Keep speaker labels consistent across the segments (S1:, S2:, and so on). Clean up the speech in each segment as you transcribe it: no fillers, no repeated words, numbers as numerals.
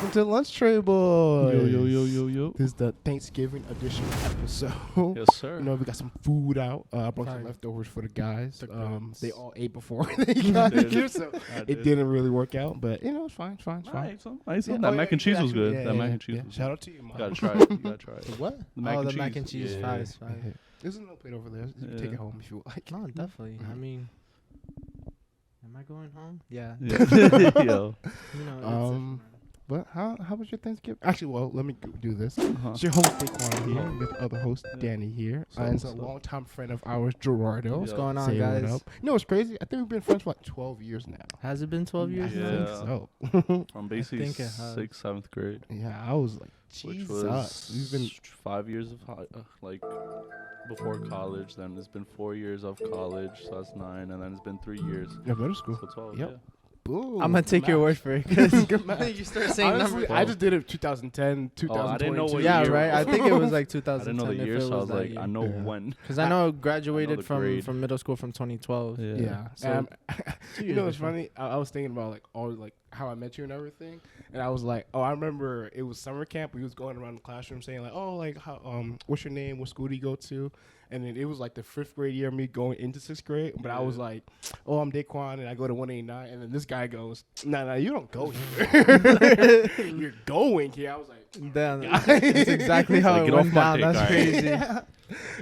S1: welcome to Lunch Tray Boys.
S2: Yo.
S1: This is the Thanksgiving edition episode.
S2: Yes, sir.
S1: You know, we got some food out. I brought some
S3: Fine.
S1: leftovers for the guys.
S3: The goods.
S1: They all ate before they got here, so it didn't really work out. But, you know, it's fine.
S2: Nice.
S1: Yeah,
S2: That mac and cheese was
S1: actually,
S2: good. That mac and cheese was good.
S1: Shout out to you, Mom.
S2: Gotta try it. You gotta try it.
S1: What?
S2: The mac and
S3: the
S2: cheese.
S3: mac and cheese fries.
S1: There's no plate over there. You can take it home if you like.
S3: No, definitely. I
S1: Mhm.
S3: mean, am I going home? Yeah.
S2: Yeah. Yo.
S3: You know,
S1: But how was your Thanksgiving? Actually, well, let me do this.
S2: Uh-huh.
S1: It's your host, Daquan, here. With the other host,
S2: Yeah.
S1: Danny, here.
S2: So-
S1: And it's a
S2: so-
S1: longtime friend of ours, Gerardo.
S3: what's
S2: Yeah.
S3: going on,
S1: Say what
S3: guys?
S1: up. You know what's crazy? I think we've been friends for like 12 years now.
S3: Has it been 12 years?
S1: I
S2: Yeah.
S3: now?
S1: think so.
S2: From basically
S3: think it has.
S2: 6th, 7th grade.
S1: Yeah, I was like,
S2: Which
S1: Jesus.
S2: was
S1: We've been
S2: 5 years of like before college. Then it's been 4 years of college, so that's 9, and then it's been 3 years,
S1: in middle school.
S2: so 12.
S1: Yep.
S2: Yeah.
S1: Boom.
S3: I'm going to take your word for it. Cause you start saying
S1: Honestly,
S3: numbers.
S1: I just did it 2010, 2022.
S2: I didn't know what
S3: Yeah,
S2: year.
S3: right. I think it was like
S2: I
S3: 2010.
S2: didn't know the year, so I was like, I know
S1: Yeah.
S2: when.
S3: Because I know I graduated
S2: the
S3: from
S2: grade.
S3: middle school from 2012.
S1: Yeah.
S3: So
S1: You know what's funny? I was thinking about like all like how I met you and everything, and I was like, oh, I remember it was summer camp. We was going around the classroom saying like, oh, like how what's your name? What school do you go to? And then it was like the 5th grade year of me going into 6th grade, but I was
S2: Yeah.
S1: like, oh, I'm Daquan, and I go to 189, and then this guy goes, nah, you don't go here. You're going here. I was like,
S3: Damn,
S1: Guys.
S3: that's exactly how
S2: Like,
S3: it
S2: get
S3: went
S2: off my
S3: down.
S2: dick,
S3: That's
S2: alright.
S3: crazy.
S1: yeah.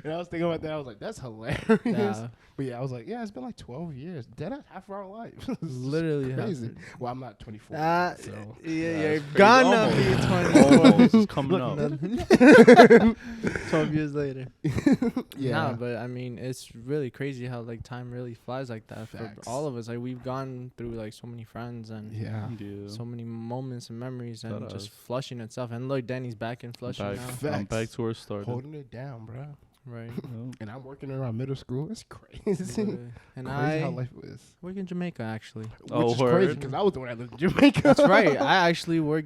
S1: And I was thinking about that. I was like, that's hilarious.
S3: Yeah,
S1: But yeah, I was like, yeah, it's been like 12 years. Dead half of our life. It's
S3: literally
S1: crazy.
S3: happened.
S1: Well, I'm not 24. so.
S3: Yeah,
S2: Yeah,
S3: you're
S2: it's crazy.
S3: gonna
S2: Almost.
S3: be 24.
S2: Almost. It's coming up.
S3: 12 years later.
S1: Yeah.
S3: Nah, but I mean, it's really crazy how like time really flies like that
S1: Facts.
S3: for all of us. Like we've gone through like so many friends and
S1: Yeah.
S2: Yeah.
S3: so many moments and memories and
S2: That
S3: just
S2: is.
S3: Flushing itself. And look, Danny's back in Flushing
S2: back.
S3: now.
S1: Facts.
S2: I'm back to where it started.
S1: Holding it down, bro.
S3: Right.
S2: Yeah.
S1: And I'm working around middle school. It's crazy.
S3: Literally. And
S1: Crazy how
S3: I
S1: life is.
S3: work in Jamaica actually.
S2: Oh,
S1: Which is crazy
S2: word.
S1: because I was the one that lived in Jamaica.
S3: That's right. I actually work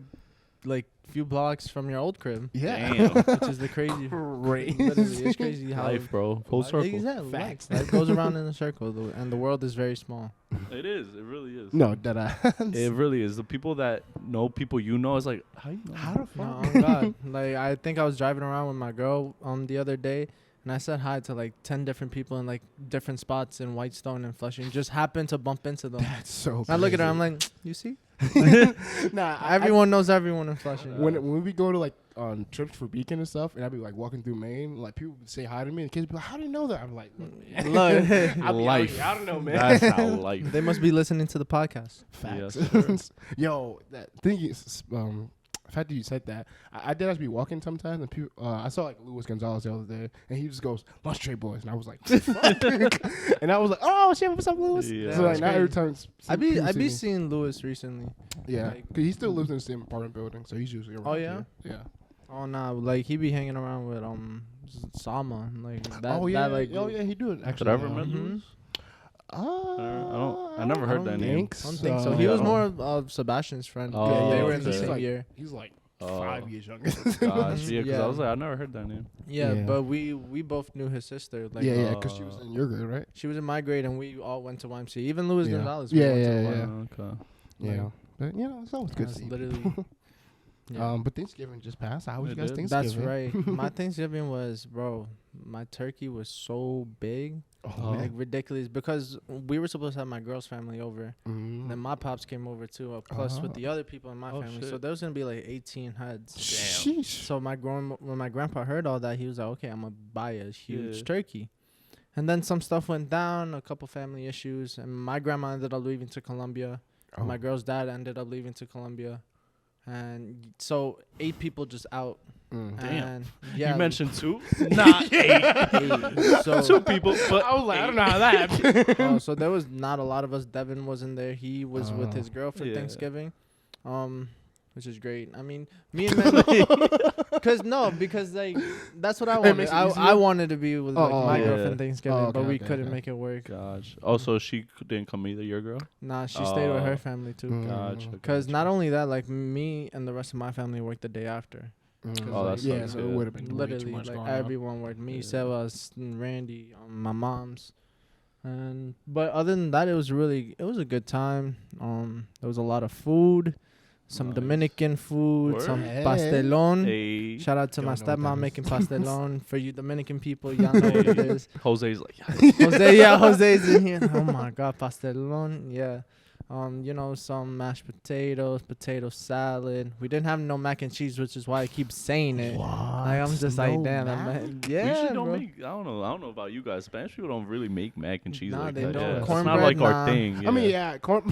S3: like few blocks from your old crib,
S1: Yeah.
S2: Damn.
S3: which is the crazy.
S1: Crazy.
S3: Literally, it's crazy how
S2: Life, bro. Full circle.
S3: Exactly.
S1: Facts.
S3: Life goes around in a circle, and the world is very small.
S2: It is. It really is.
S1: No, that
S2: It really is. The people that know people you know is like, how you know?
S1: How the
S3: No,
S1: fuck?
S3: oh God. Like I think I was driving around with my girl the other day, and I said hi to like 10 different people in like different spots in Whitestone and Flushing. Just happened to bump into them.
S1: That's so crazy.
S3: I look at her, I'm like, you see?
S1: nah,
S3: Everyone knows everyone in Flushing.
S1: when we go to like on trips for Beacon and stuff, and I'd be like walking through Maine, like people would say hi to me, and kids would be like, "How do you know that?" I'm like, "Look, man."
S3: Look,
S1: I'll be out
S2: Life.
S1: here, I don't know, man.
S2: That's how life.
S3: they must be listening to the podcast.
S1: Facts.
S2: Yes,
S1: Yo, that thing is, the fact that you said that, I did actually be walking sometimes, and people, I saw like Luis Gonzalez the other day, and he just goes, "Lunch Tray Boys," and I was like, "Fuck," and I was like, "Oh shit, what's up, Luis?"
S2: Yeah,
S1: so like
S3: that's
S1: now every
S3: crazy.
S1: time,
S3: I be
S1: people see me-
S3: seeing Lewis recently.
S1: yeah,
S3: like-
S1: 'cause he still lives in the same apartment building, so he's usually around.
S3: Oh, yeah?
S1: here. Yeah.
S3: Oh nah, like he be hanging around with Sama, like that.
S1: Oh yeah,
S3: that, like,
S1: oh yeah, he do it actually.
S2: Did I ever
S1: now.
S2: met
S3: Mhm.
S2: Louis?
S1: I
S2: never heard that name.
S3: I don't think so. He
S2: Yeah,
S3: was
S2: I
S3: more of Sebastian's friend.
S2: Oh,
S3: yeah, they were in the
S2: okay.
S3: same
S1: like,
S3: year.
S1: He's like
S2: Oh.
S1: 5 years younger.
S2: Gosh, yeah, because
S3: Yeah.
S2: I was like, I never heard that name.
S3: Yeah,
S1: Yeah.
S3: but we both knew his sister. Like,
S1: yeah, because she was in your grade, right?
S3: she was in my grade, and we all went to YMCA. Even Luis
S1: Yeah.
S3: Gonzalez.
S1: Yeah,
S3: we went to
S1: yeah,
S3: Y-
S1: yeah.
S2: Okay.
S1: Yeah,
S3: Like,
S1: but you know, it's always good to
S3: that's
S1: see.
S3: literally. Yeah.
S1: But Thanksgiving just passed. How was
S2: It
S1: you guys
S2: did.
S1: Thanksgiving?
S3: That's right. My Thanksgiving was, bro. My turkey was so big,
S1: Oh,
S3: like
S1: man.
S3: ridiculous, because we were supposed to have my girl's family over.
S1: Mm.
S3: Then my pops came over too, plus with
S1: Oh.
S3: the other people in my
S2: Oh,
S3: family. So
S2: shit.
S3: there was gonna be like 18 heads.
S1: Sheesh.
S3: So when my grandpa heard all that, he was like, "Okay, I'm gonna buy a huge
S2: Yeah.
S3: turkey." And then some stuff went down, a couple family issues, and my grandma ended up leaving to Colombia.
S1: Oh.
S3: My girl's dad ended up leaving to Colombia, and so 8 people just out.
S1: Mm.
S2: Damn.
S3: And yeah,
S2: You mentioned 2? Not 8.
S3: 8. So
S2: 2 people, but
S1: I was like, I don't know how that happened.
S3: so there was not a lot of us. Devin wasn't there. He was with his girl for
S2: Yeah.
S3: Thanksgiving, which is great. I mean, me and men, because like that's what I
S1: It
S3: wanted.
S1: makes it
S3: I
S1: easier?
S3: wanted to be with like my
S2: yeah.
S3: girlfriend Thanksgiving,
S1: Oh,
S3: but
S1: okay,
S3: we
S1: okay,
S3: couldn't
S1: okay.
S3: make it work.
S2: Gosh. Also, she didn't come either, your girl?
S3: Nah, she stayed with her
S2: Oh.
S3: family too.
S1: Mm.
S2: Gotcha.
S3: Because not only that, like me and the rest of my family worked the day after.
S1: Mm.
S2: Oh, that
S1: yeah,
S2: sucks,
S1: so it
S2: yeah.
S1: would have been way too
S3: Literally,
S1: much
S3: like
S1: going on.
S3: everyone worked. Me,
S2: Yeah.
S3: Sebas, and Randy, my mom's, but other than that, it was a good time. There was a lot of food. some
S2: Nice.
S3: Dominican food,
S2: Word.
S3: some
S1: Hey.
S3: pastelon.
S2: Hey,
S3: Shout out to
S1: Don't
S3: my
S1: know what that
S3: stepmom
S1: is.
S3: making pastelon. For you Dominican people, y'all know what it is.
S2: Jose's like, yeah.
S3: Jose's in here. Oh my God, pastelon. Yeah. Some mashed potatoes, potato salad. We didn't have no mac and cheese, which is why I keep saying it.
S1: What?
S3: Like, I'm just like,
S1: No
S3: damn,
S1: mac?
S2: We
S3: yeah,
S2: usually don't
S3: bro.
S2: make. I don't know about you guys. Spanish people don't really make mac and cheese
S3: Nah,
S2: like
S3: they
S2: that.
S3: don't.
S2: Yeah. It's not
S3: Cornbread,
S2: like
S3: nah.
S2: our thing. Yeah.
S1: I mean, yeah, corn.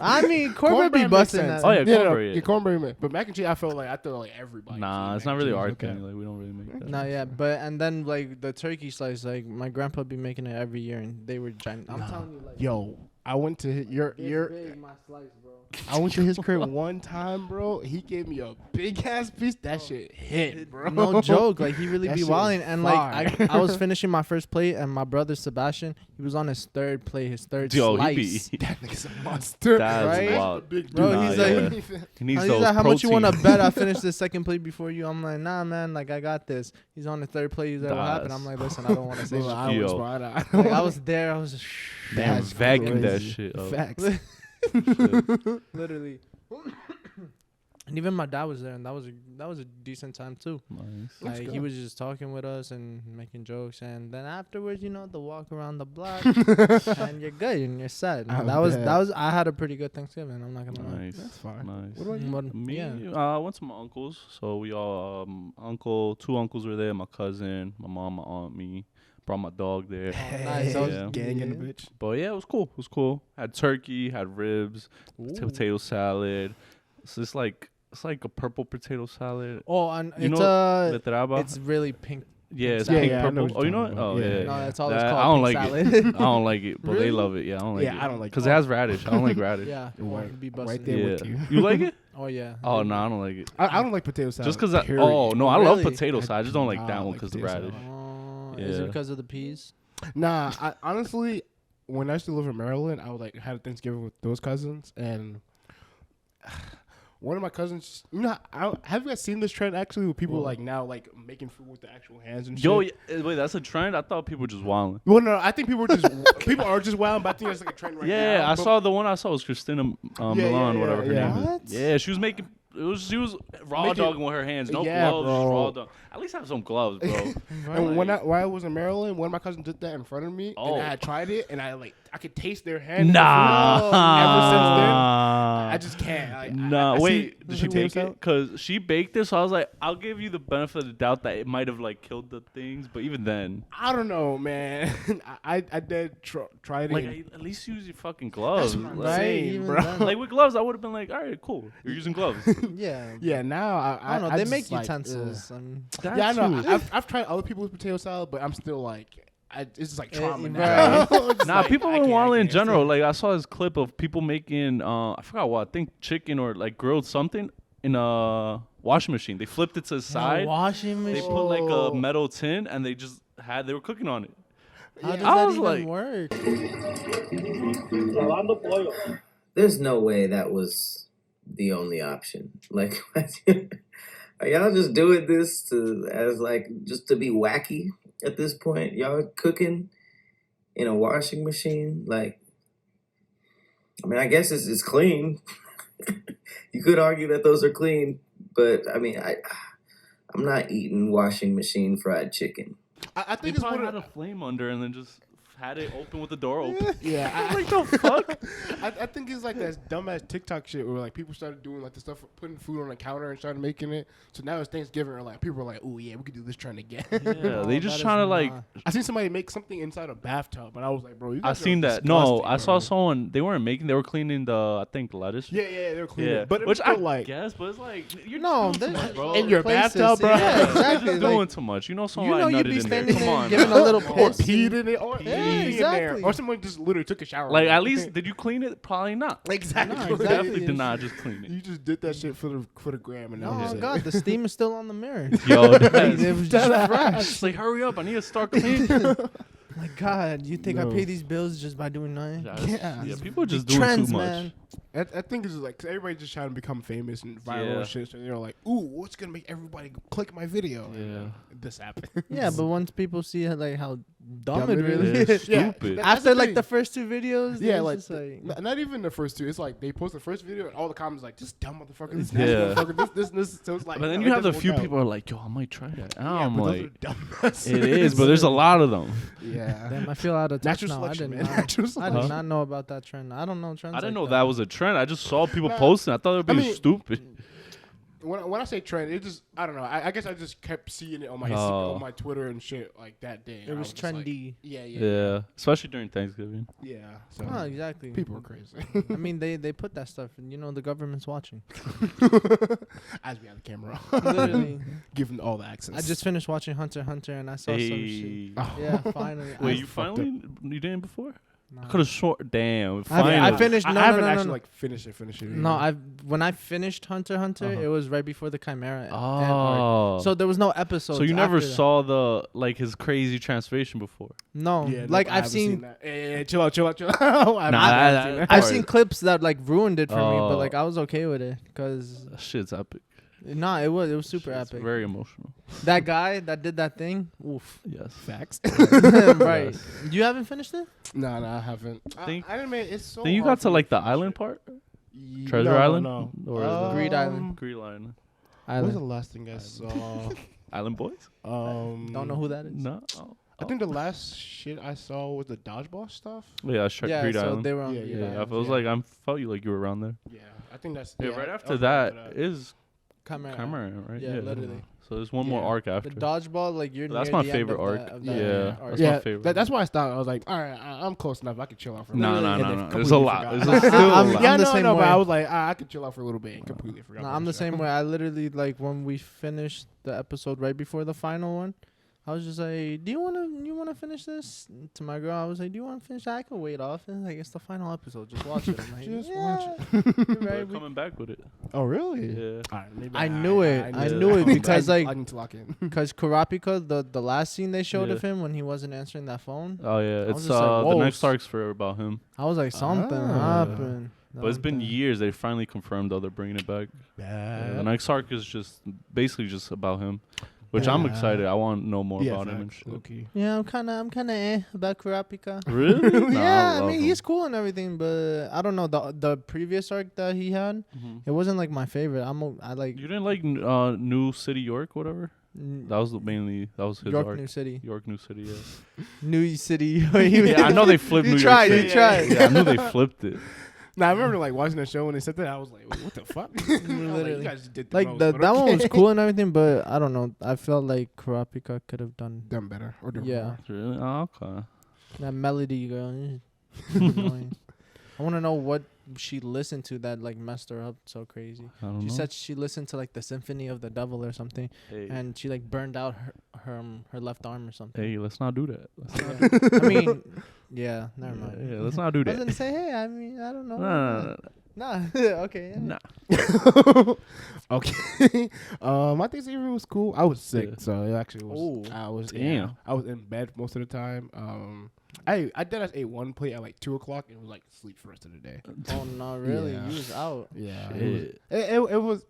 S3: I mean, cornbread be
S1: makes
S3: busting
S1: sense.
S3: that.
S2: Oh, yeah,
S1: no,
S2: cornbread,
S1: yeah, cornbread. But mac and cheese, I feel like everybody.
S2: Nah,
S1: eats
S2: it's
S1: mac
S2: not
S1: and
S2: really
S1: cheese.
S2: our
S1: Okay.
S2: thing. Like we don't really make that.
S3: No, yeah, but and then like the turkey slice, like my grandpa be making it every year, and they were giant. I'm telling you, like,
S1: Yo, I went to your
S3: big my slice, bro.
S1: I went to his crib one time, bro. He gave me a big ass piece. That shit hit, bro.
S3: No joke, like he really
S1: That
S3: be
S1: shit
S3: wilding,
S1: is
S3: and
S1: fire.
S3: like I was finishing my first plate, and my brother Sebastian, he was on his third plate, his third
S2: Yo,
S3: slice.
S2: he be.
S1: That nigga's a monster.
S2: That's
S3: Right?
S2: wild.
S1: Big
S3: Bro,
S1: dude.
S3: he's
S2: Nah,
S3: like-
S2: yeah. He needs
S3: He's
S2: those
S3: like, how much you want to
S2: protein.
S3: bet I finish the second plate before you? I'm like, nah, man, like I got this. He's on the third plate. He's like, what happened? I'm like, listen, I don't want to say
S1: Bro,
S3: shit.
S1: I
S2: Yo.
S1: was fine.
S3: Like, I was there. I was just
S2: Damn,
S1: That's
S2: vacuum that
S1: crazy.
S2: shit up.
S1: Facts.
S2: Shit.
S3: literally. And even my dad was there, and that was a decent time too.
S2: Nice.
S1: Let's
S3: Like
S1: go.
S3: he was just talking with us and making jokes, and then afterwards, the walk around the block, and you're good and you're set.
S1: I'm
S3: That was
S1: dead.
S3: I had a pretty good Thanksgiving. I'm not gonna lie.
S2: Nice.
S1: That's fine.
S2: Nice.
S1: What about you?
S3: What-
S2: Me,
S3: yeah.
S2: I went to my uncle's. So we all, two uncles were there. My cousin, my mom, my aunt, me. Brought my dog there.
S3: Nice.
S1: I was
S2: Yeah.
S1: ganging the bitch.
S2: But yeah, it was cool. It was cool. Had turkey, had ribs, potato salad. So it's like a purple potato salad.
S3: Oh, and
S2: You
S3: it's
S2: know Letraba?
S3: it's really pink.
S2: Yeah, it's
S3: salad.
S2: pink
S1: Yeah, I know
S2: purple.
S1: what
S2: Oh, you
S1: you're
S2: know it?
S1: talking
S2: Oh,
S1: about.
S2: yeah.
S1: Yeah.
S3: No, that's all
S2: That-
S3: it's
S2: I
S3: called.
S2: don't
S3: pink
S2: like
S3: salad.
S2: I don't like it, but
S3: Really?
S2: they love it. Yeah, I don't like it.
S1: Yeah, I don't like
S2: Because
S1: it.
S2: it has radish. I don't like radish.
S3: Yeah,
S1: Right-
S3: it'd be
S1: right
S3: busting.
S1: there
S2: Yeah.
S1: with you.
S2: You like it?
S3: Oh yeah.
S2: Oh, no, I don't like it.
S1: I don't like potato salad.
S2: Just because
S1: period.
S2: oh, no, I love
S3: Really?
S2: potato salad. I just don't like
S1: I
S2: that
S1: don't
S2: one
S1: like
S2: because the
S1: potato
S2: radish.
S1: salad.
S3: Is it
S2: Yeah.
S3: because of the peas?
S1: Nah, I honestly, when I used to live in Maryland, I would like had a Thanksgiving with those cousins, and one of my cousins, have you guys seen this trend actually with people like now like making food with the actual hands and shit?
S2: Yo, wait, that's a trend? I thought people were just wilding.
S1: Well, no, I think people are just wild, but I think it's like a trend right now.
S2: Yeah, I
S1: But-
S2: saw the one I saw was Christina Milan,
S1: yeah,
S2: whatever her
S1: yeah.
S2: name
S3: What?
S2: is. Yeah, she was making. She was raw
S1: Making-
S2: dogging with her hands, no
S1: Yeah,
S2: gloves,
S1: bro.
S2: just raw dog. At least have some gloves, bro.
S1: And when
S2: Like-
S1: I was in Maryland, one of my cousins did that in front of me,
S2: Oh.
S1: and I had tried it, and I could taste their hand. in the
S2: Nah.
S1: food. Ever since then, I just can't.
S2: Nah,
S1: I see-
S2: wait. Did she
S1: potato
S2: bake
S1: salad?
S2: it? Because she baked it, so I was like, I'll give you the benefit of the doubt that it might have like killed the things, but even then,
S1: I don't know, man. I did try it.
S2: like
S1: and-
S2: at least use your fucking gloves.
S1: what I'm
S2: Like,
S1: saying,
S3: even
S1: bro.
S3: then.
S2: like with gloves, I would have been like, all right, cool. You're using gloves.
S3: Yeah.
S1: Yeah, now
S3: I don't know. They
S1: just,
S3: make
S1: like,
S3: utensils. And
S2: That
S1: yeah, I know.
S2: too.
S1: I've tried other people's potato salad, but I'm still like, it's just like trauma
S3: right.
S1: now. It's
S2: Nah,
S1: like,
S2: people
S1: I
S2: been
S1: can't- I
S2: wilding in
S1: can't
S2: general.
S1: say.
S2: Like I saw this clip of people making I forgot what, I think chicken or like grilled something in a washing machine. They flipped it to the side.
S3: washing
S2: They
S3: machine.
S2: put like a
S1: Oh.
S2: metal tin and they were cooking on it.
S3: How does
S2: I
S3: that
S2: was
S3: even
S2: like-
S3: work?
S4: There's no way that was the only option. Like, are y'all just doing this just to be wacky at this point? Y'all cooking in a washing machine? Like, I mean, I guess it's clean. You could argue that those are clean, but I mean, I'm not eating washing machine fried chicken.
S1: I
S2: They
S1: think it's
S2: probably
S1: one
S2: had
S1: of
S2: a flame under and then just had it open with the door open.
S1: yeah.
S2: Like the fuck?
S1: I think it's like that dumbass TikTok shit where like people started doing like the stuff putting food on the counter and started making it. So now it's Thanksgiving and like people are like, oh yeah, we could do this trend again.
S2: Yeah,
S3: Oh,
S2: they
S3: that
S2: just
S3: is
S2: trying to like.
S3: not-
S1: I seen somebody make something inside a bathtub, and I was like, bro, you
S2: I
S1: guys are
S2: seen that. No,
S1: disgusting,
S2: I saw
S1: bro.
S2: someone. They weren't making. They were cleaning the I think lettuce.
S1: Yeah, they were cleaning.
S2: Yeah,
S1: it. But it
S2: which
S1: was
S2: I
S1: still like
S2: guess, but it's like you're
S3: No,
S2: just doing too
S3: there's-
S2: much, bro.
S1: in your
S3: places,
S1: bathtub, bro.
S3: yeah,
S2: You're
S3: exactly,
S2: just
S3: like-
S2: doing too much. You know, someone
S3: You know you
S2: nutted
S3: be
S2: in there.
S3: standing
S2: Come
S3: there
S2: on,
S3: giving
S2: bro.
S3: a little
S2: Come
S1: or
S2: on.
S3: piss.
S1: peed in it, or
S3: Yeah,
S1: anything in there,
S3: exactly.
S1: or someone just literally took a shower.
S2: Like
S1: in
S2: at
S1: it.
S2: least did you clean it? Probably not.
S1: exactly.
S3: No,
S2: You
S3: exactly.
S2: definitely did not just clean it.
S1: You just did that shit for the gram, and that was
S3: Oh
S1: it.
S3: God, the steam is still on the mirror.
S2: Yo,
S3: It
S2: that's,
S3: was just fresh.
S2: it's like hurry up! I need to start cleaning.
S3: My God, you think I
S1: No.
S3: pay these bills just by doing nothing?
S2: Yeah, people are just
S3: The
S2: doing
S3: trends,
S2: too much.
S3: man.
S1: I think it's just like 'cause everybody's just trying to become famous and viral
S2: Yeah.
S1: and shit. So they're like, "Ooh, what's gonna make everybody click my video?"
S2: Yeah.
S1: And, this happened.
S3: Yeah, but once people see like how dumb
S1: Dumb
S3: it
S1: it
S3: really
S2: is.
S3: is.
S2: Yeah, stupid.
S1: that's
S3: After
S1: the
S3: like
S1: thing.
S3: the first 2 videos,
S1: Yeah,
S3: it's
S1: like,
S3: just like
S1: not even the first 2. It's like they post the first video and all the comments like, "This dumb motherfucker, this
S2: Yeah.
S1: nasty motherfucker, this." So it's like,
S2: But then
S1: no,
S2: you
S1: it
S2: have the
S1: doesn't
S2: few
S1: work out.
S2: people who are like, yo, I might try that. And
S1: Yeah,
S2: I'm
S1: but
S2: like,
S1: those are dumbasses.
S2: it is, but there's a lot of them.
S1: Yeah.
S3: damn, I feel out of touch
S1: Natural
S3: now.
S1: selection,
S3: I
S1: man.
S3: did
S1: Natural
S3: not. I
S1: selection.
S3: did not know about that trend. I don't know trends.
S2: I didn't
S3: like
S2: know that was a trend. I just saw people
S1: Nah.
S2: posting. I thought they were being
S1: I mean,
S2: stupid.
S1: When I say trend, it just I don't know. I guess I just kept seeing it on my
S2: Oh.
S1: on my Twitter and shit like that day.
S3: It was
S1: just like,
S3: trendy.
S2: Yeah, especially during Thanksgiving.
S1: Yeah. So
S3: Oh, exactly.
S1: people are crazy.
S3: I mean, they put that stuff, and the government's watching.
S1: As we have the camera,
S3: Literally,
S1: give them all the access.
S3: I just finished watching Hunter x Hunter, and I saw some shit.
S2: Hey.
S1: Oh.
S3: Yeah, finally.
S2: Wait,
S3: I
S2: you
S1: fucked
S2: finally? You didn't before?
S3: Nah.
S2: I could have short. Damn.
S3: I
S2: Finally.
S3: finished.
S1: I
S3: No,
S1: haven't
S3: no, no,
S1: actually
S3: no.
S1: like finished it.
S3: No, when I finished Hunter x Hunter,
S1: Uh-huh.
S3: it was right before the Chimera. end arc.
S2: Oh.
S3: So there was no episode.
S2: So you never saw his crazy transformation before?
S3: No,
S1: Yeah,
S3: like
S1: nope, I
S3: I've
S1: haven't
S3: seen.
S1: that. Hey, chill out. I haven't
S2: Nah,
S1: seen that.
S3: I've seen clips that like ruined it for me, but
S2: Oh.
S3: like I was okay with it because
S2: That shit's epic.
S3: it was super
S2: Shit's
S3: epic.
S2: Very emotional.
S3: That guy that did that thing, oof.
S2: Yes.
S1: Facts.
S3: Right.
S2: Yes.
S3: You haven't finished it?
S1: No, I haven't.
S2: Think-
S1: I didn't. It's so.
S2: Then you
S1: hard
S2: got
S1: for
S2: to
S1: me
S2: like the
S1: finish
S2: island
S1: it.
S2: part?
S1: Ye-
S2: Treasure
S1: no,
S2: Island?
S1: No.
S2: Or is it-
S3: Greed Island.
S2: Green Island.
S1: What was the
S3: Island.
S1: last thing I saw?
S2: Island Boys?
S3: Don't know who that is.
S2: No. Oh.
S1: I think the last shit I saw was the dodgeball stuff.
S2: Yeah,
S3: Yeah,
S2: Greed
S3: so
S2: Island.
S3: they were on
S1: Yeah,
S3: Greed
S2: Yeah,
S3: Island.
S2: I feels
S1: yeah.
S2: like I felt you like you were around there.
S1: Yeah, I think that's.
S2: Yeah, right
S1: I
S2: after
S1: was
S2: that
S1: around
S2: is
S3: Chimera.
S2: Chimera, right?
S3: Yeah, literally.
S2: So there's one more
S1: Yeah.
S2: arc
S3: The
S2: after.
S3: dodgeball, like you're.
S2: That's
S3: near
S2: my
S3: the end
S2: favorite
S3: of
S2: arc.
S3: that- of
S2: Yeah,
S3: that arc.
S2: that's
S1: yeah,
S2: my favorite.
S1: that's why I stopped. I was like, all right, I'm close enough. I could chill out for a
S2: No,
S1: little
S2: no,
S1: bit.
S2: no,
S1: And
S2: no.
S1: then
S2: There's a
S1: completely
S2: lot.
S1: forgot.
S2: There's still a
S3: I'm
S2: lot.
S1: Yeah,
S3: the
S1: no,
S3: same
S1: no, but
S3: way.
S1: I was like, I could chill out for a little bit and completely forgot.
S3: No,
S1: about
S3: I'm the
S1: show.
S3: same way. I literally like when we finished the episode right before the final one. I was just like, "Do you wanna finish this?" To my girl, I was like, "Do you wanna finish that? I can wait off." And like, it's the final episode. Just watch it. I'm like,
S1: Just
S3: yeah,
S1: watch
S3: you're
S2: They're
S3: right.
S2: coming back with it.
S1: Oh, really?
S2: Yeah.
S1: All right, maybe
S3: I knew it. I
S2: knew it
S3: because,
S1: I
S3: like-
S1: need to lock in.
S3: Because Kurapika, the last scene they showed
S2: Yeah.
S3: of him when he wasn't answering that phone,
S2: Oh yeah,
S3: was
S2: it's
S3: just like,
S2: the
S3: whoa.
S2: next arc's for about him.
S3: I was like, something
S1: Ah.
S3: happened.
S2: But it's been years. They finally confirmed though they're bringing it back. Yeah, the next arc is just basically just about him, which I'm
S1: Yeah.
S2: excited. I want to know more
S1: Yeah,
S2: about him and
S1: facts,
S2: shit.
S1: low-key.
S3: Yeah, I'm kind of about Kurapika.
S2: Really? Nah,
S3: Yeah, I
S2: love
S3: mean
S2: him.
S3: he's cool and everything, but I don't know the previous arc that he had.
S2: Mhm.
S3: It wasn't like my favorite. I like
S2: You didn't like New City York, whatever. That was his
S3: York,
S2: arc.
S3: New City,
S2: York, New City. Yeah.
S3: New City.
S2: Yeah, I know they flipped
S3: You
S2: New
S3: tried,
S2: York
S3: you
S2: City.
S3: tried.
S2: Yeah, I knew they flipped it.
S1: Nah, I remember like watching the show when they said that. I was like, wait, what the fuck? I was like,
S3: Literally.
S1: you guys did the
S3: Like
S1: most,
S3: that
S1: but
S3: that one was
S1: okay.
S3: cool and everything, but I don't know. I felt like Kurapika could have done
S1: Done better or do
S3: Yeah.
S1: more.
S2: Really? Oh, okay.
S3: that melody, girl. is annoying. I want to know what she listened to that like messed her up so crazy.
S2: I don't
S3: She
S2: know.
S3: said she listened to like the Symphony of the Devil or something,
S2: Hey,
S3: and she like burned out her left arm or something.
S2: hey, let's not do that. Let's not
S3: Yeah. I mean, yeah, never mind.
S2: Yeah, let's not do
S3: I was
S2: that.
S3: gonna say, hey, I mean, I don't know.
S2: No.
S3: Nah, okay. Yeah.
S2: Nah.
S1: Okay. My Thanksgiving was cool. I was sick,
S2: Yeah.
S1: so it actually was.
S3: Ooh.
S1: I was
S2: Damn.
S1: I was in bed most of the time. I did ate one plate at like 2:00 and was like sleep for the rest of the day.
S3: Oh no, really?
S1: Yeah.
S3: You was out.
S1: Yeah.
S2: Shit.
S1: It was.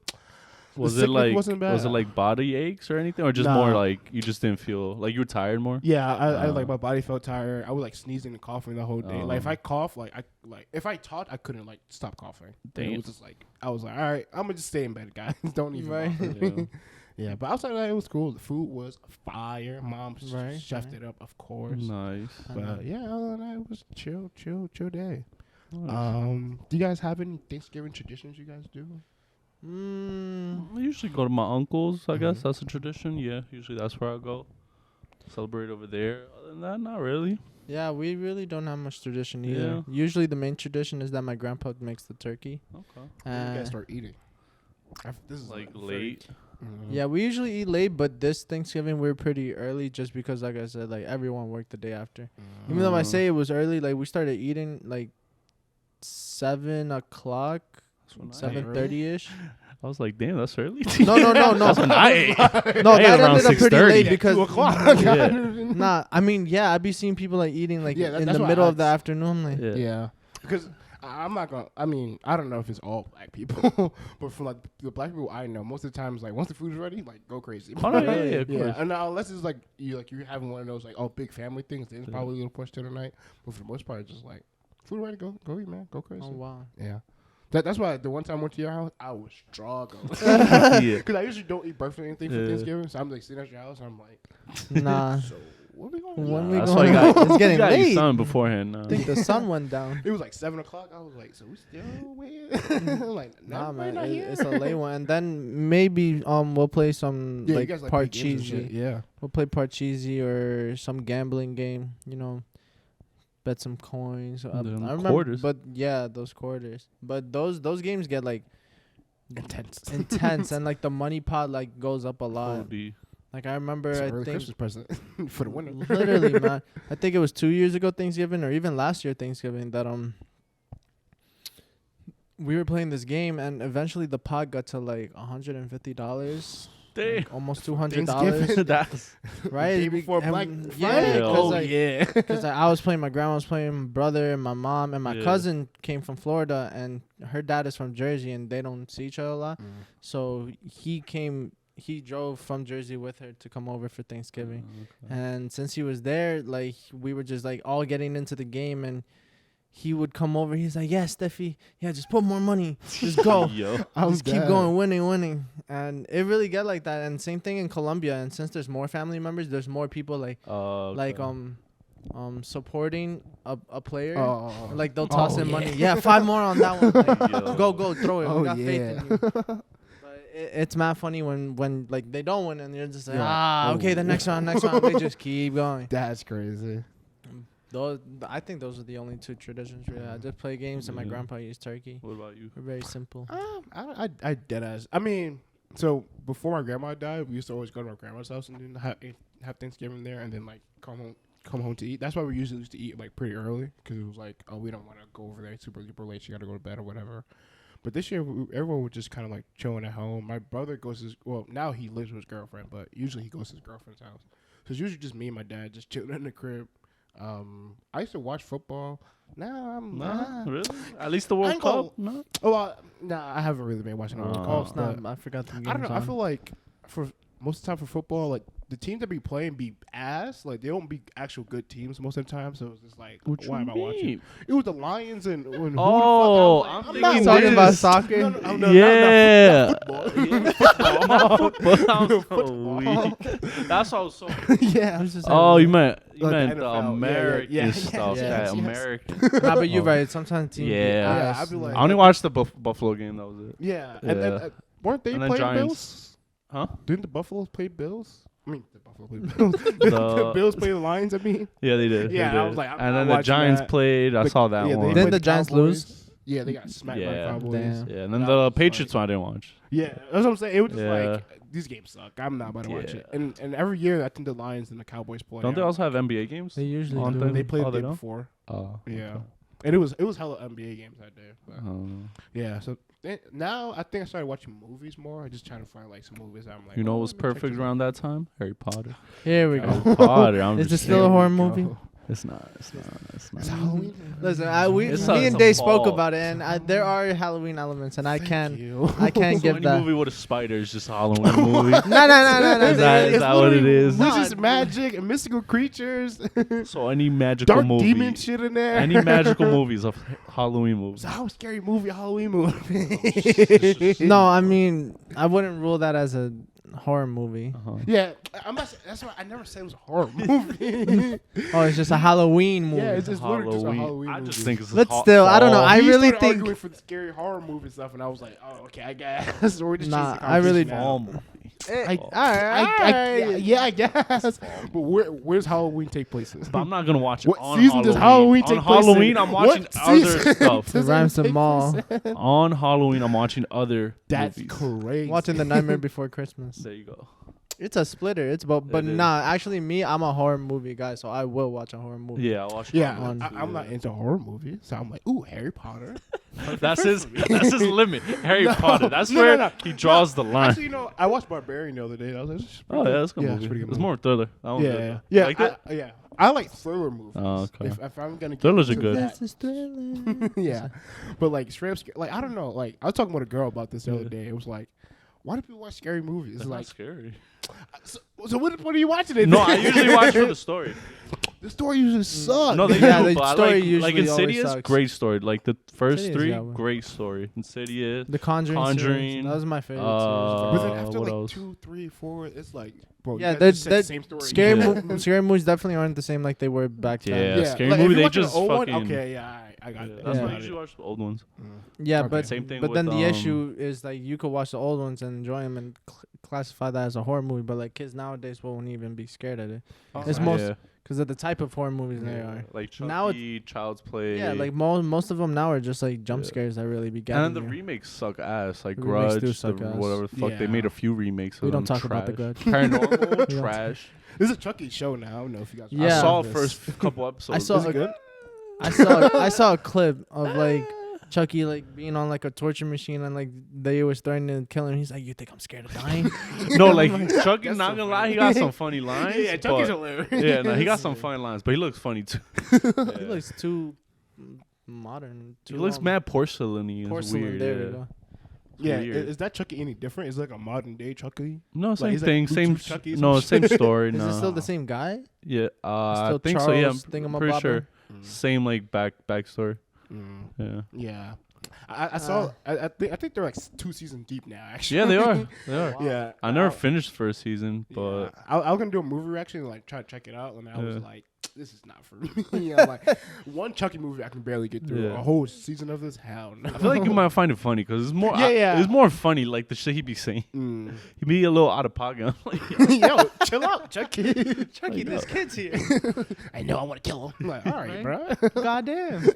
S2: Was
S1: The
S2: it
S1: sickness
S2: like
S1: wasn't
S2: was it
S1: bad.
S2: like body aches or anything, or just more
S1: Nah.
S2: like you just didn't feel like you were tired more?
S1: Yeah, I
S2: Oh.
S1: like my body felt tired. I was like sneezing and coughing the whole day. Like if
S2: Oh.
S1: I cough, like if I talked, I couldn't like stop coughing. And
S2: Damn.
S1: It was just like I was like, all right, I'm gonna just stay in bed, guys. Don't even.
S3: Right.
S1: bother." Yeah, but outside of that, it was cool. The food was fire. Mom
S3: Right,
S1: chefed
S3: right.
S1: it up, of course.
S2: Nice.
S1: But yeah, other than that, it was chill day.
S2: Nice.
S1: Do you guys have any Thanksgiving traditions you guys do?
S2: I usually go to my uncle's. I guess
S1: Mhm.
S2: that's a tradition. Yeah, usually that's where I go. Celebrate over there. Other than that, not really.
S3: Yeah, we really don't have much tradition either.
S2: Yeah.
S3: Usually the main tradition is that my grandpa makes the turkey.
S2: Okay.
S1: When you guys start eating? This is
S2: Like
S1: very-
S2: late.
S3: Yeah, we usually eat late, but this Thanksgiving we're pretty early just because, like I said, like everyone worked the day after. Even though I
S2: Mm.
S3: say it was early, like we started eating like 7:00,
S2: That's when I ate.
S3: 7:30 ish.
S2: I was like, damn, that's early.
S3: No.
S2: That's when I ate.
S3: No,
S2: I ate
S3: that
S2: around
S3: ended up pretty
S2: 6:30.
S3: late
S2: Yeah,
S3: because
S1: 2:00.
S2: Yeah.
S3: nah. I mean, yeah, I'd be seeing people like eating like
S1: Yeah,
S3: in
S1: that's
S3: the
S1: what
S3: middle
S1: I
S3: of the
S1: asked.
S3: afternoon. Like,
S2: Yeah.
S1: Yeah, because I'm not gonna. I mean, I don't know if it's all black people, but from like the black people I know, most of the times, like once the food's ready, like go crazy.
S2: Oh, no, yeah, of course.
S1: And unless it's like you're having one of those like big family things, then it's probably a little push to the night. But for the most part, it's just like food ready, go eat, man, go crazy.
S3: Oh wow.
S1: Yeah. That's why the one time I went to your house, I was struggling. Because I usually don't eat breakfast or anything for Thanksgiving. So I'm like sitting at your house and I'm like,
S3: Nah.
S1: so what we going to do?
S3: When we
S2: That's
S3: going
S2: why you got,
S3: it's getting
S2: you got
S3: late.
S2: your son beforehand.
S3: I think the sun went down.
S1: It was like 7 o'clock. I was like, so we still waiting? like,
S3: Nah, man,
S1: not here.
S3: it's a late one. And then maybe we'll play some
S1: Yeah, you
S3: like
S1: guys like big games and
S3: Parcheesi.
S1: shit. Yeah.
S3: We'll play Parcheesi or some gambling game. You know, bet some coins. I
S2: Them
S3: remember,
S2: quarters.
S3: but yeah, those quarters. But those games get like intense, and like the money pot like goes up a lot. Like I remember,
S1: It's an
S3: I
S1: early
S3: think
S1: Christmas present for the winter.
S3: literally, man. I think it was 2 years ago Thanksgiving, or even last year Thanksgiving, that we were playing this game, and eventually the pot got to like $150, like almost $200.
S2: That's
S3: Right?
S1: Day before Black
S3: Yeah,
S1: Friday.
S2: Yeah.
S3: because I was playing, my grandma was playing, my brother and my mom, and my
S2: Yeah.
S3: cousin came from Florida, and her dad is from Jersey, and they don't see each other a lot. So he drove from Jersey with her to come over for Thanksgiving. And since he was there, like we were just like all getting into the game, and he would come over. He's like, "Yeah, Steffi, yeah, just put more money, just go, just keep going, winning." And it really get like that. And same thing in Colombia. And since there's more family members, there's more people like supporting a player. Like they'll toss in money. Yeah, 5 more on that one. Like, go, throw it. We got faith in you. But it's mad funny when like they don't win, and you're just like, okay, the next round. They just keep going.
S1: That's crazy.
S3: I think those are the only 2 traditions. Really, I just play games, and my grandpa used turkey.
S2: What about you?
S3: We're very simple.
S1: I dead ass. I mean, so before my grandma died, we used to always go to my grandma's house and then have Thanksgiving there, and then like come home to eat. That's why we usually used to eat like pretty early, because it was like, oh, we don't want to go over there super late. You got to go to bed or whatever. But this year, everyone was just kind of like chilling at home. My brother goes now he lives with his girlfriend, but usually he goes to his girlfriend's house. So it's usually just me and my dad just chilling in the crib. I used to watch football. Nah,
S2: really? At least the World Cup? No.
S1: I haven't really been watching the World Cup.
S3: I forgot the games.
S1: I don't know. I feel like for most of the time for football, like the teams that be playing be ass. Like they don't be actual good teams most of the time. So it's just like, why am I watching? It was the Lions and
S2: I'm
S3: I'm
S2: thinking
S3: not talking about soccer.
S2: Yeah.
S1: Not football.
S2: So weak. That's what I was so.
S1: Yeah, I was just.
S2: You meant
S1: the
S2: the
S1: NFL.
S2: American stuff.
S1: yes.
S2: American.
S3: Nah, but you're right. Sometimes teams.
S2: Yeah.
S1: I'd be like,
S2: I only watched the Buffalo game. That was it.
S1: Yeah,
S2: Yeah.
S1: and weren't they
S2: And then
S1: playing
S2: Giants.
S1: Bills?
S2: Huh?
S1: Didn't the Buffaloes play Bills? I mean, the Buffalo played Bills. the Bills play the Lions. I mean,
S2: Yeah, they did.
S1: Yeah,
S2: They
S1: I
S2: did.
S1: was like, I'm
S2: and
S1: not
S2: then the
S1: watching
S2: Giants
S1: that.
S2: played. I saw that
S1: yeah,
S2: one.
S3: Didn't
S1: played
S3: the Giants
S1: Cowboys.
S3: lose?
S1: Yeah, they got smacked by the
S2: Yeah.
S1: Cowboys.
S3: Damn.
S2: Yeah, and then
S1: That
S2: the
S1: was
S2: Patriots
S1: funny.
S2: one I didn't watch.
S1: Yeah, that's what I'm saying. It was just
S2: Yeah.
S1: like these games suck. I'm not about to watch
S2: Yeah.
S1: it. And every year, I think the Lions and the Cowboys play.
S2: Don't they also have NBA games?
S3: They usually
S2: On
S3: do.
S2: them?
S1: They played
S2: Oh,
S1: the
S2: they
S1: day
S2: don't?
S1: before.
S2: Oh.
S1: Yeah, and it was hella NBA games that day. But
S2: Oh.
S1: yeah, so now I think I started watching movies more. I just trying to find like some movies that I'm like.
S2: You know
S1: oh,
S2: what was
S1: let me check
S2: perfect
S1: this
S2: around that time? Harry Potter.
S3: Here we go.
S2: Harry Potter. I'm
S3: Is it
S2: just
S3: still a
S2: saying.
S3: horror
S1: There we
S3: movie?
S1: go.
S2: It's not. It's not. It's
S1: It's
S2: not.
S1: Halloween.
S3: Listen,
S2: It's
S3: me
S2: a
S3: and Dave
S2: fall.
S3: spoke about it, and there are Halloween elements, and I can't
S1: You.
S3: can't
S2: So
S3: give
S2: any
S3: that.
S2: movie with a spider is just a Halloween movie.
S3: No.
S2: Is that what it is?
S1: Wizards, magic, and mystical creatures.
S2: So any magical
S1: Dark
S2: movie.
S1: demon shit in there.
S2: Any magical movies of Halloween movies.
S1: So how a scary movie, a Halloween movie?
S3: No, I mean, I wouldn't rule that as a horror movie.
S1: Yeah, I'm not. That's why I never said it was a horror movie.
S3: Oh, it's just a Halloween movie.
S1: Yeah, it's literally just a Halloween
S2: I
S1: movie.
S2: just think it's.
S3: But still, I don't know. I
S1: We
S3: really
S1: started
S3: think.
S1: arguing for the scary horror movie stuff, and I was like, oh, okay, I guess. We're just
S3: Nah,
S1: changing the
S3: I really
S1: conversation now.
S3: Alright.
S1: Yeah, I guess. But where's Halloween take place?
S2: But I'm not gonna watch it
S1: What
S2: on
S1: season does Halloween take
S2: on
S1: place in?
S2: Halloween, I'm watching
S1: What
S2: other
S1: season
S2: stuff.
S1: does it
S3: Rhymes
S1: take
S3: them all.
S1: place in?
S2: On Halloween, I'm watching other
S1: That's
S2: movies.
S1: crazy.
S3: Watching The Nightmare Before Christmas.
S2: There you go.
S3: It's a splitter. It's but
S2: It is.
S3: nah. Actually, me, I'm a horror movie guy, so I will watch a horror movie.
S2: Yeah, I watched.
S1: Yeah,
S2: Halloween
S3: on-
S2: too,
S1: I'm not
S2: yeah.
S1: into horror movies, so I'm like, ooh, Harry Potter.
S2: That's his limit. Harry
S1: No,
S2: Potter. That's
S1: no,
S2: where
S1: no.
S2: he draws the line.
S1: Actually, I watched Barbarian the other day. I was like, this is
S2: Oh
S1: pretty
S2: yeah,
S1: good.
S2: that's a good
S1: Yeah,
S2: movie.
S1: it's pretty good
S2: It's
S1: movie.
S2: more thriller. That one's
S1: Yeah,
S2: good.
S1: yeah,
S2: Liked it?
S1: yeah. I like thriller movies.
S2: Oh, okay.
S1: If I'm gonna get
S2: Thrillers are
S1: into
S2: good.
S1: that.
S3: This is thrilling.
S1: Yeah, but like straight up, like I don't know. Like I was talking with a girl about this the other
S2: Yeah.
S1: day. It was like, why do people watch scary movies? It's
S2: That's not
S1: like,
S2: scary.
S1: so what are you watching it?
S2: No, I usually watch for the story.
S1: The story usually sucks.
S2: No, they
S3: Yeah,
S2: do,
S3: the
S2: but I
S3: story
S2: like
S3: usually always
S2: Insidious,
S3: sucks.
S2: great story. Like the first
S3: Insidious,
S2: 3,
S3: yeah, well.
S2: great story. Insidious.
S3: The Conjuring.
S2: Conjuring,
S3: Series. That was my favorite.
S1: But then
S2: Uh,
S1: after
S2: what
S1: like
S2: else?
S1: 2, 3, 4, it's like, bro,
S3: Yeah,
S1: you guys
S3: that-
S1: just said
S3: that
S1: the same story.
S3: Scary,
S2: Yeah.
S3: scary movies definitely aren't the same like they were back then.
S2: Yeah. Scary
S1: like,
S2: movie,
S1: if you're
S2: they
S1: watching
S2: just
S1: the old
S2: fucking-
S1: one, okay, yeah, I got
S2: Yeah,
S1: it.
S2: that's
S3: Yeah.
S2: why I usually watch the old ones.
S3: Yeah,
S1: Okay.
S3: but
S2: Same thing
S3: But
S2: with,
S3: then the issue is like you could watch the old ones and enjoy them and classify that as a horror movie. But like kids nowadays won't even be scared of it It's
S1: Right.
S3: most-
S2: Yeah.
S3: because of the type of horror movies they are.
S2: Like
S3: Now
S2: Chucky, Child's Play.
S3: Yeah, like most of them now are just like jump
S2: Yeah.
S3: scares that really be
S2: and
S3: getting
S2: then the
S3: you.
S2: remakes suck ass. Like
S3: The remakes do
S2: Grudge,
S3: suck ass.
S2: whatever the fuck. They
S1: Yeah.
S2: made a few remakes of
S3: We don't
S2: them.
S3: talk about the
S2: Trash.
S3: Grudge.
S2: Paranormal,
S3: We don't
S2: trash.
S1: This is a Chucky show now. I don't know if you guys.
S3: Yeah.
S2: I saw
S1: this.
S2: first couple episodes.
S3: I saw
S1: Is it good?
S3: I saw a clip of like Chucky like being on like a torture machine and like they was threatening to kill him. He's like, "You think I'm scared of dying?"
S2: No, like Chucky.
S1: That's
S2: Not
S1: so
S2: gonna lie,
S1: funny.
S2: he got some funny lines.
S1: Yeah, Chucky's
S2: but-
S1: hilarious.
S2: Yeah, no, he got some funny lines, but he looks funny too.
S3: He
S2: Yeah.
S3: looks too modern.
S2: He
S3: Too,
S2: looks mad porcelainy. It's
S3: porcelain.
S2: weird.
S3: There
S2: yeah.
S3: we go.
S1: Yeah,
S2: Weird.
S1: is that Chucky any different? Is it like a modern day Chucky?
S2: No, same
S1: is that
S2: thing.
S1: Blue
S2: Same.
S1: Tooth Chucky or
S2: No,
S1: some
S2: same
S1: shit?
S2: story.
S3: Is
S2: no.
S3: it still the same guy?
S2: Yeah, I
S3: Still
S2: think so. Yeah,
S3: Charles
S2: I'm pretty
S3: Thingamabobber?
S2: sure. Same like backstory.
S1: Mm.
S2: Yeah.
S1: Yeah, I saw. I think they're like 2 seasons deep now. Actually.
S2: Yeah, they are. They are.
S1: Yeah,
S2: I never finished first season, but
S1: yeah. I was gonna do a movie reaction and like try to check it out, and I was
S2: Yeah.
S1: like, "This is not for me." I'm like, one Chucky movie I can barely get through.
S2: Yeah.
S1: A whole season of this, hell no.
S2: I feel like you might find it funny because it's more.
S1: Yeah.
S2: It's more funny like the shit he be saying.
S1: Mm.
S2: He be a little out of pocket. I'm like,
S1: Yo, chill out, Chucky.
S3: Chucky, this kid's here.
S1: I know I want to kill him. I'm like, all right, bro.
S3: Goddamn.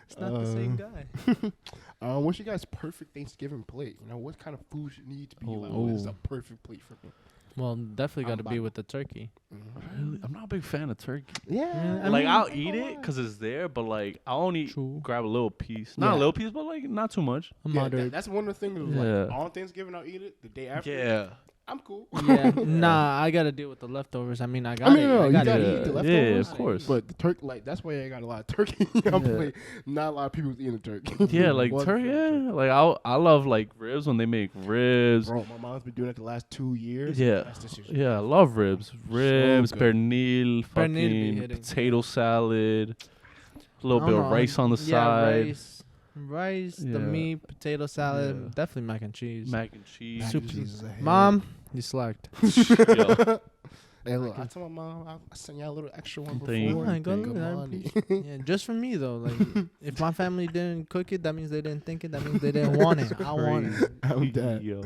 S3: It's not the same guy.
S1: What's your guys' perfect Thanksgiving plate? You know, what kind of food you need to be like?
S2: Oh.
S1: This is a perfect plate for me.
S3: Well, definitely got to be
S1: back.
S3: with the turkey.
S2: really? I'm not a big fan of turkey.
S1: Yeah,
S3: I
S2: Like
S3: mean,
S2: I'll eat it because it's there, but like I'll only
S3: True.
S2: grab a little piece. Not
S1: Yeah.
S2: a little piece, but like not too much.
S3: A
S1: Yeah,
S3: moderate.
S1: that's one of the things. Like,
S2: Yeah.
S1: on Thanksgiving, I'll eat it. The day after,
S2: Yeah.
S1: I'm cool.
S3: Yeah, nah, I gotta deal with the leftovers. I mean, I got
S1: I mean,
S3: it.
S1: no,
S3: I
S1: you
S3: gotta
S1: gotta
S3: eat
S1: eat
S3: it.
S1: the
S2: Yeah,
S1: leftovers.
S2: of course.
S1: But the turkey, like that's why I got a lot of turkey on
S2: Yeah.
S1: plate. Not a lot of people eating the turkey.
S2: Yeah, like
S1: One
S2: turkey.
S1: favorite
S2: Yeah, like I love like ribs when they make ribs.
S1: Bro, my mom's been doing it the last 2 years.
S2: Yeah.
S1: That's the shit.
S2: Yeah, I love ribs. Ribs,
S1: good.
S2: pernil,
S3: be
S2: fucking
S3: hitting.
S2: potato salad, a little
S3: I
S2: bit
S3: don't
S2: of
S3: know,
S2: rice on the side,
S3: rice, the
S2: Yeah.
S3: meat, potato salad,
S2: Yeah.
S3: definitely mac and cheese.
S2: mac and cheese.
S1: Mac
S3: Soup.
S1: and cheese is a hit.
S3: Mom, you slacked.
S2: Yo,
S1: Hey, look, I told my mom I sent y'all a little extra one
S2: Thank
S1: before.
S3: you. Oh, go
S1: Good
S3: look, I
S1: money.
S3: Yeah, just for me though. Like, if my family didn't cook it, that means they didn't think it. That means they didn't want it. I want it.
S1: I'm dead.
S2: Yo,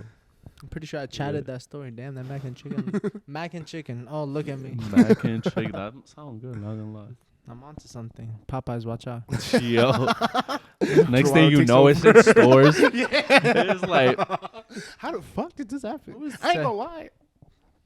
S3: I'm pretty sure I chatted that story. Damn, that mac and chicken. Mac and chicken. Oh, look at me.
S2: mac and chicken. That sound good. Not gonna lie.
S3: I'm onto something. Popeyes, watch out.
S2: Yo, next
S1: Gerardo
S2: thing you
S1: takes
S2: know,
S1: over.
S2: it's in stores. It's like,
S1: How the fuck did this happen?
S3: Who is
S1: I ain't
S3: that?
S1: gonna lie.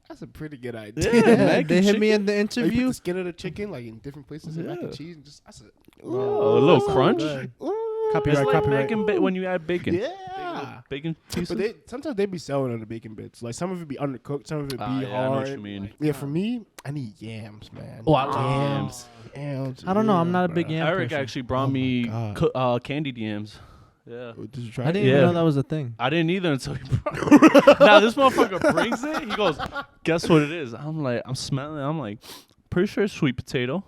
S1: That's a pretty good idea.
S2: Yeah,
S3: Yeah,
S2: mac
S3: they
S2: and
S3: hit me
S2: chicken.
S3: in the
S1: Like, you put
S3: interview.
S1: the skin of the chicken like in different places and mac and
S2: Yeah.
S1: cheese. And just, I said,
S2: Oh, a little
S1: ooh,
S2: crunch.
S3: good.
S1: ooh.
S3: Copyright,
S2: it's like
S3: copyright.
S2: mac and when you add bacon.
S1: Yeah.
S2: Bacon pieces.
S1: But they sometimes they be selling on the bacon bits. Like some of it be undercooked, some of it be
S2: Ah, yeah, I know what
S1: hard.
S2: you mean.
S1: Like, yeah, for me, I need yams, man.
S2: Oh, I love yams.
S1: Yams.
S3: I don't know. I'm not a
S1: yeah,
S3: big
S1: bruh.
S3: yam
S2: Eric
S3: person.
S2: actually brought
S1: Oh my
S2: me
S1: God.
S2: candied yams. Yeah.
S1: Did you try
S3: I
S1: it?
S3: didn't even
S2: Yeah.
S3: know that was a thing.
S2: I didn't either until he brought it. Now this motherfucker brings it. He goes, guess what it is? I'm like, I'm smelling it. I'm like, pretty sure it's sweet potato.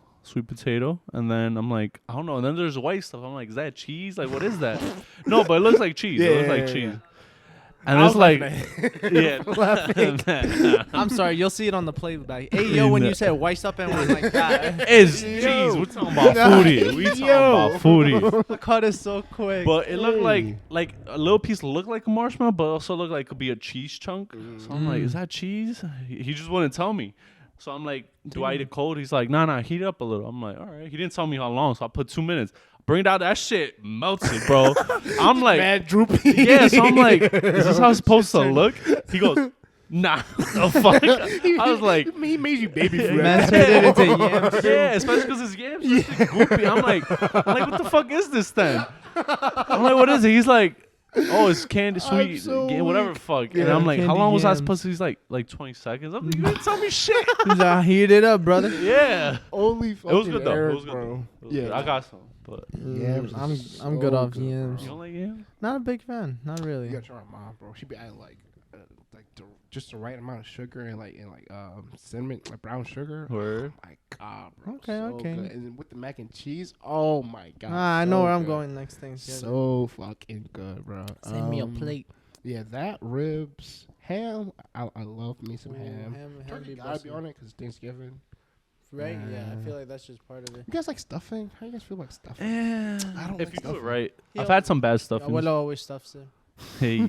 S2: And then I'm like, I don't know. And then there's white stuff. I'm like, is that cheese? Like, what is that? No, but it looks like cheese. It looks like cheese. And
S1: I
S2: it's
S1: was
S2: like,
S1: laughing
S2: yeah.
S3: I'm sorry. You'll see it on the playback. Hey, yo, when you said white stup and was like that.
S2: It's
S1: Yo.
S2: cheese. We're talking about foodie. We talking about foodie.
S3: The cut is so quick.
S2: But it looked
S1: Hey.
S2: like a little piece looked like a marshmallow, but also looked like it could be a cheese chunk. So I'm like, is that cheese? He just wouldn't tell me. So I'm like, do I eat it cold? He's like, nah, heat it up a little. I'm like, all right. He didn't tell me how long, so I put 2 minutes. Bring it out, that shit melted, bro. I'm like,
S1: Mad droopy.
S2: yeah. So I'm like, is this how it's supposed to look? He goes, nah. The fuck? I was like,
S1: he made you baby food.
S3: Man turned it into yam soup.
S2: yeah, especially because his yams are goopy. I'm like, what the fuck is this then? I'm like, what is it? He's like, oh, it's candy, sweet,
S1: so
S2: whatever
S1: weak.
S2: fuck.
S3: Yeah,
S2: And I'm like, how
S3: candy
S2: long was I
S3: yams.
S2: supposed to? He's like 20 seconds. I'm like, you didn't tell me shit.
S3: He's like, heat it up, brother.
S2: Yeah.
S1: Only
S2: It was
S1: fucking
S2: good though.
S1: Eric,
S2: It was good.
S1: bro.
S2: Though. It was
S1: Yeah,
S2: good. I got some, but
S1: Yams
S3: I'm
S1: is
S3: good
S1: so
S3: off
S1: good,
S3: yams.
S2: you don't like yams?
S3: Not a big fan. Not really.
S1: You gotta try my mom, bro. She be adding like just the right amount of sugar and cinnamon, like brown sugar.
S2: Word.
S1: Oh my god, bro.
S3: Okay,
S1: so
S3: okay.
S1: Good. And then with the mac and cheese, oh my god.
S3: I know
S1: so
S3: where I'm
S1: good.
S3: going next Thanksgiving.
S1: So fucking good, bro.
S3: Send me a plate.
S1: Yeah, that ribs, ham. I love me some
S3: Ooh,
S1: ham.
S3: ham
S1: Turkey
S3: be
S1: gotta be
S3: bussin'.
S1: on it because Thanksgiving.
S3: Right? Yeah, I
S1: Yeah.
S3: feel like that's just part of it.
S1: You guys like stuffing? How you guys feel about stuffing? I don't
S2: If
S1: like
S2: you do it
S1: stuffing.
S2: right,
S3: Yeah.
S2: I've had some bad stuff.
S3: Abuelo always stuffs it.
S2: Hey,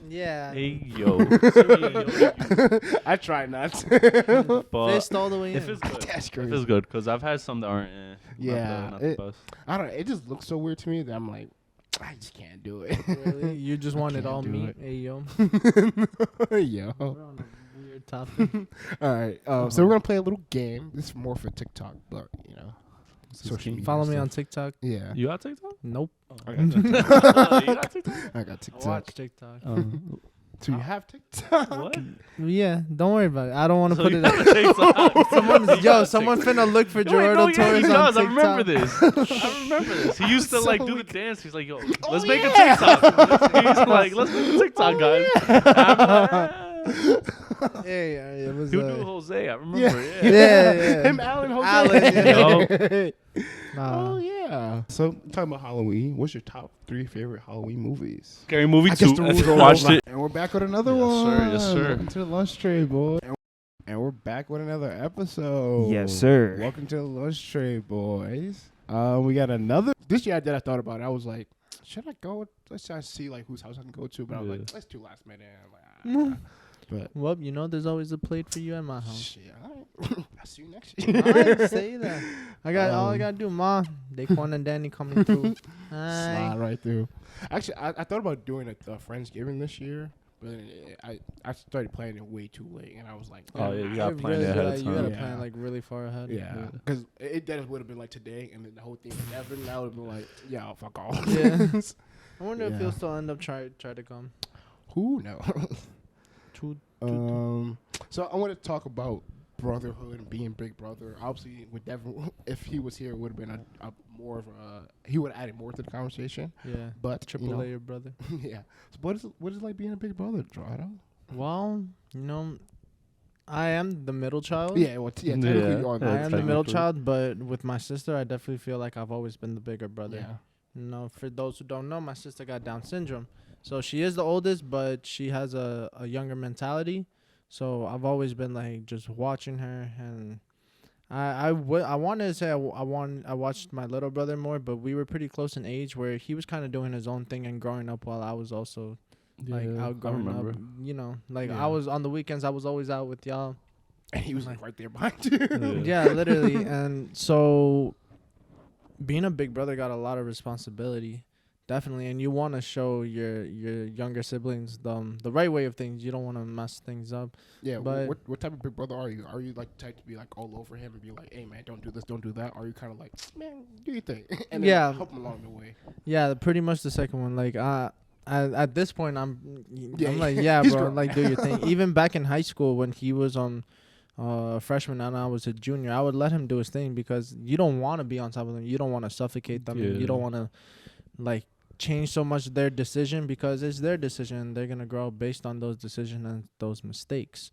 S3: Yeah.
S2: hey, yo.
S1: I try not to.
S2: But
S3: Fist all the way in.
S2: if it's good,
S1: That's
S2: if
S1: crazy.
S2: it's good, because I've had some that aren't.
S1: Yeah,
S2: not the
S1: it-
S2: best.
S1: I don't know. It just looks so weird to me that I'm like, I just can't do it.
S3: Really? You just want it
S1: can't
S3: all
S1: do
S3: meat?
S1: it.
S3: Hey, yo.
S1: Yo.
S3: We're on a weird topic.
S1: All right. So we're gonna play a little game. This is more for TikTok, but you know, social media.
S3: Follow me
S1: stuff.
S3: on TikTok.
S1: Yeah.
S2: You got TikTok?
S3: Nope.
S1: I got TikTok.
S2: You got TikTok?
S1: I got
S3: I
S1: TikTok.
S3: watch TikTok.
S1: So you have TikTok?
S2: What?
S3: Yeah, don't worry about it. I don't want to
S2: So
S3: put
S2: you
S3: it
S2: got
S3: out.
S2: a TikTok.
S3: Someone finna look for
S2: Wait,
S3: Gerardo
S2: no, yeah,
S3: Torres
S2: he
S3: on
S2: does. I
S3: TikTok.
S2: remember this. I remember this. He used to
S1: So
S2: like do the
S1: weak.
S2: dance. He's like, yo,
S1: Oh,
S2: let's make
S1: yeah.
S2: a TikTok. He's like, let's make a TikTok, guys.
S3: Hey, it was.
S2: He would do Jose. I remember.
S1: Yeah.
S2: Yeah.
S1: Him, Alan, Jose.
S3: Alan,
S2: yeah.
S1: Oh yeah. So talking about Halloween, what's your top 3 favorite Halloween movies?
S2: Scary movie
S1: I guess
S2: too.
S1: the rules are
S2: Watched
S1: over.
S2: it.
S1: And we're back with another
S2: Yes,
S1: one.
S2: sir. Yes, sir.
S1: Welcome to the lunch tray, boy. And we're back with another episode.
S5: Yes, sir.
S1: Welcome to the lunch tray, boys. We got another. This year that I thought about it, I was like, should I go? Let's try to see like whose house I can go to. But I was like, let's do last minute. And I'm like, but
S3: Well, you know, there's always a plate for you at my house.
S1: shit, all right. I'll see you next year.
S3: I didn't say that. I got all I gotta do, Ma. Daquan and Danny coming through.
S1: Slide
S3: Hi.
S1: right through. Actually, I thought about doing a Friendsgiving this year, but then I started planning it way too late, and I was like,
S2: Oh, yeah, you got
S3: It
S2: planned
S3: really
S2: ahead
S3: like,
S2: of
S3: You
S2: time.
S3: gotta
S1: Yeah.
S3: plan like really far ahead.
S1: yeah, because it would have been like today, and then the whole thing was never. And I would have been like, yeah, fuck off.
S3: Yeah. I wonder if
S1: Yeah.
S3: he'll still end up try to come.
S1: Who knows?
S3: True.
S1: So I want to talk about brotherhood and being big brother. Obviously, with Devin, if he was here, it would have been a more of a. He would have added more to the conversation.
S3: Yeah.
S1: But
S3: Triple
S1: you know,
S3: layer brother.
S1: yeah. So what is it like being a big brother, Gerardo?
S3: Well, you know, I am the middle child.
S1: Yeah, well, yeah.
S2: Yeah.
S1: Technically, you are
S3: I am the middle
S2: technically.
S3: child, but with my sister, I definitely feel like I've always been the bigger brother.
S1: Yeah.
S3: You know, for those who don't know, my sister got Down syndrome. So she is the oldest, but she has a younger mentality. So I've always been like just watching her, and I wanted to say I watched my little brother more, but we were pretty close in age where he was kind of doing his own thing and growing up while I was also like
S2: Yeah,
S3: out
S2: I
S3: growing
S2: remember.
S3: up. You know, like
S1: Yeah.
S3: I was on the weekends, I was always out with y'all.
S1: And he was like right there behind you.
S3: Yeah, literally. And so being a big brother got a lot of responsibility, definitely. And you want to show your younger siblings the right way of things. You don't want to mess things up.
S1: Yeah,
S3: But-
S1: what type of big brother are you? Are you like the type to be like all over him and be like, hey man, don't do this, don't do that? Or are you kind of like, man, do your thing, and then
S3: Yeah.
S1: help him along the way?
S3: Yeah, pretty much the second one. Like at this point, I'm
S1: Yeah,
S3: like, yeah,
S1: he's
S3: bro,
S1: grown.
S3: like do your thing. Even back in high school when he was a freshman and I was a junior, I would let him do his thing because you don't want to be on top of them. You don't want to suffocate them. And you don't
S2: Yeah.
S3: want to like change so much their decision because it's their decision. They're gonna grow based on those decisions and those mistakes.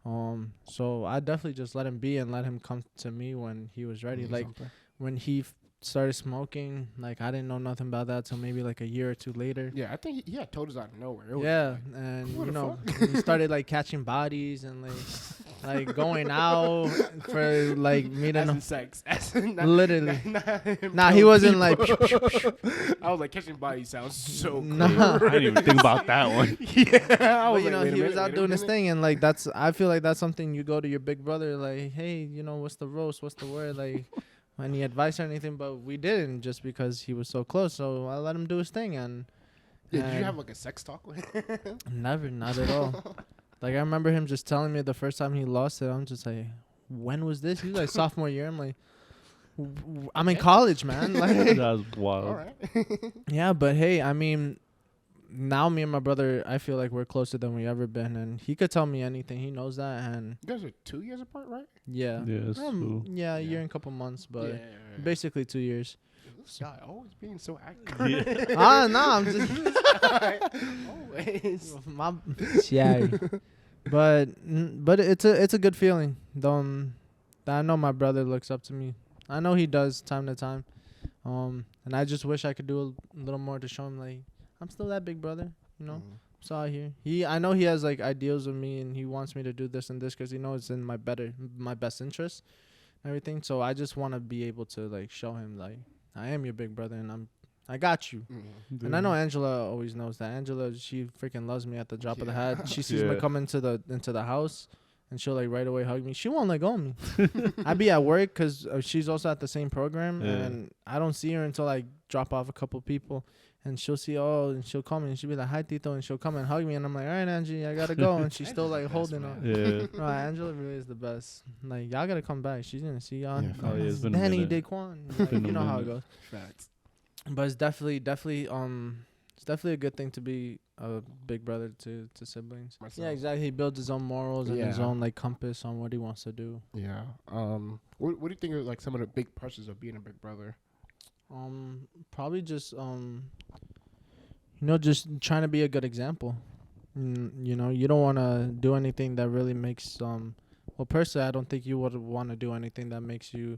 S3: So I definitely just let him be and let him come to me when he was ready.
S1: Need
S3: Like
S1: something.
S3: when he started smoking, like I didn't know nothing about that till maybe like a year or two later.
S1: Yeah, I think he had told us out of nowhere. It was
S3: Yeah,
S1: like,
S3: and
S1: what
S3: you
S1: the
S3: know,
S1: fuck?
S3: he started like catching bodies and like going out for like meeting.
S1: as in sex. As in
S3: Literally.
S1: him
S3: Nah, he
S1: killing
S3: wasn't like.
S1: people. I was like, catching bodies sounds so
S3: Nah.
S1: cool.
S2: I didn't even think about that one.
S1: Yeah, I
S3: But
S1: was
S3: you
S1: like,
S3: know,
S1: wait a
S3: he was
S1: minute,
S3: out
S1: wait a
S3: doing his
S1: minute.
S3: thing, and like that's. I feel like that's something you go to your big brother, like, hey, you know, what's the roast? What's the word? Like, any advice or anything? But we didn't just because he was so close. So I let him do his thing, and
S1: Yeah, did you
S3: and
S1: have like a sex talk with him?
S3: never, not at all. Like I remember him just telling me the first time he lost it. I'm just like, when was this? He was like sophomore year. I'm like, I'm in college, man. Like,
S2: That was wild.
S1: All right.
S3: yeah, but hey, I mean, now me and my brother, I feel like we're closer than we ever been, and he could tell me anything. He knows that, and
S1: You guys are 2 years apart, right?
S3: yeah,
S2: Yes.
S3: yeah, a year
S1: Yeah.
S3: and a couple months, but
S1: yeah.
S3: basically 2 years.
S1: This guy always being so accurate.
S2: Yeah.
S3: I'm just
S1: Always.
S3: my yeah, but it's a good feeling. That I know my brother looks up to me. I know he does time to time, and I just wish I could do a little more to show him like I'm still that big brother, you know.
S1: Mhm.
S3: So out here, I know he has like ideals of me, and he wants me to do this and this because he knows it's in my best interest, and everything. So I just want to be able to like show him like I am your big brother, and I got you.
S1: Mhm.
S3: And I know Angela always knows that. Angela, she freaking loves me at the drop of the hat. She sees me
S2: Yeah.
S3: come into the house, and she'll like right away hug me. She won't let go of me. I be at work because she's also at the same program,
S2: Yeah.
S3: and I don't see her until I drop off a couple people. And she'll see and she'll call me and she'll be like, "Hi, Tito," and she'll come and hug me, and I'm like, "All right, Angie, I gotta go," and she's still like holding on.
S2: Yeah.
S3: No, Angela really is the best. Like y'all gotta come back. She's gonna see y'all.
S1: Yeah,
S2: Oh, yeah, it's been a
S3: Danny,
S2: minute.
S3: Daquan,
S2: been a
S3: you know how it
S2: minute.
S3: goes.
S1: Facts.
S3: But it's definitely it's definitely a good thing to be a big brother to siblings.
S1: Myself.
S3: Yeah, exactly. He builds his own morals and his
S1: Yeah.
S3: own like compass on what he wants to do.
S1: Yeah. What do you think are like some of the big pressures of being a big brother?
S3: Probably just just trying to be a good example. You know, you don't want to do anything that really makes well, personally, I don't think you would want to do anything that makes you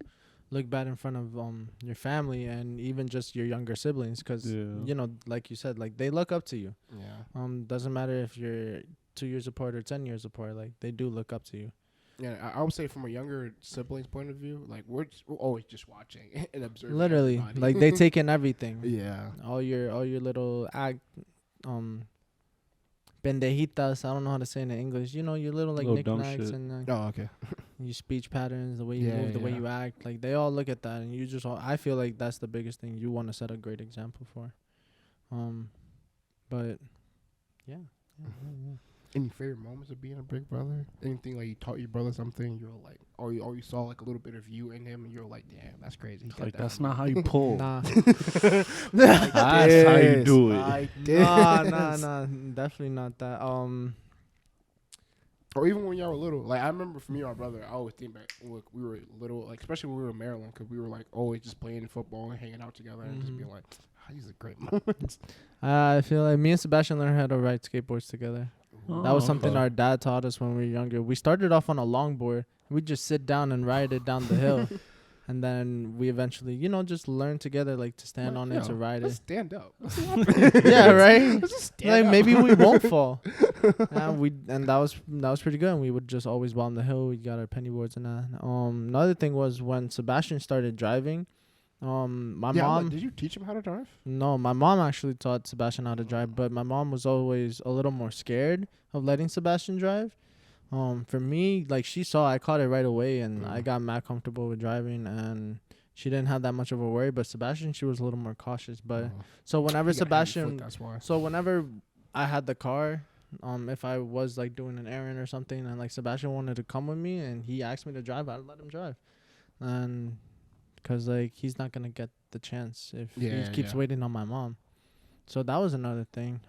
S3: look bad in front of your family and even just your younger siblings, because you know, like you said, like they look up to you.
S1: Yeah.
S3: Doesn't matter if you're 2 years apart or 10 years apart, like they do look up to you.
S1: Yeah, I would say from a younger sibling's point of view, like we're always just watching and observing.
S3: Literally,
S1: everybody.
S3: like they take in everything.
S1: Yeah.
S3: All your little pendejitas. I don't know how to say it in English. You know, your little like
S2: Little dumb
S3: knickknacks
S2: shit.
S3: and
S1: Oh, okay.
S3: your speech patterns, the way you
S1: Yeah,
S3: move, the way
S1: yeah.
S3: you act. Like they all look at that, and you just. I feel like that's the biggest thing you want to set a great example for. But yeah.
S1: Any favorite moments of being a big brother? Anything like you taught your brother something, you're like, or you saw like a little bit of you in him, and you're like, damn, that's crazy. He got
S2: Like
S1: that
S2: that's
S1: from
S2: not
S1: me."
S2: how you pull.
S3: Nah.
S2: That's how you do it.
S1: Like
S3: Nah. Definitely not that.
S1: Or even when y'all were little, like I remember for me and my brother, I always think back when we were little, like especially when we were in Maryland, because we were like always just playing football and hanging out together and just being like, these are great moments.
S3: I feel like me and Sebastian learned how to ride skateboards together. That was something our dad taught us when we were younger. We started off on a longboard. We'd just sit down and ride it down the hill. And then we eventually, just learned together, like, to stand on it, to ride
S1: Let's
S3: it.
S1: stand up.
S3: Yeah, right?
S1: Let's just stand
S3: Like,
S1: up.
S3: maybe we won't fall. And that was pretty good. And we would just always bomb the hill. We got our penny boards and that. Another thing was when Sebastian started driving, my mom...
S1: Did you teach him how to drive?
S3: No, my mom actually taught Sebastian how to drive, but my mom was always a little more scared of letting Sebastian drive. For me, like she saw, I caught it right away, and I got mad comfortable with driving, and she didn't have that much of a worry. But Sebastian, she was a little more cautious. But so whenever
S1: He got a heavy foot,
S3: Sebastian,
S1: that's why.
S3: so whenever I had the car, if I was like doing an errand or something, and like Sebastian wanted to come with me, and he asked me to drive, I'd let him drive, and because like he's not gonna get the chance if he keeps waiting on my mom. So that was another thing.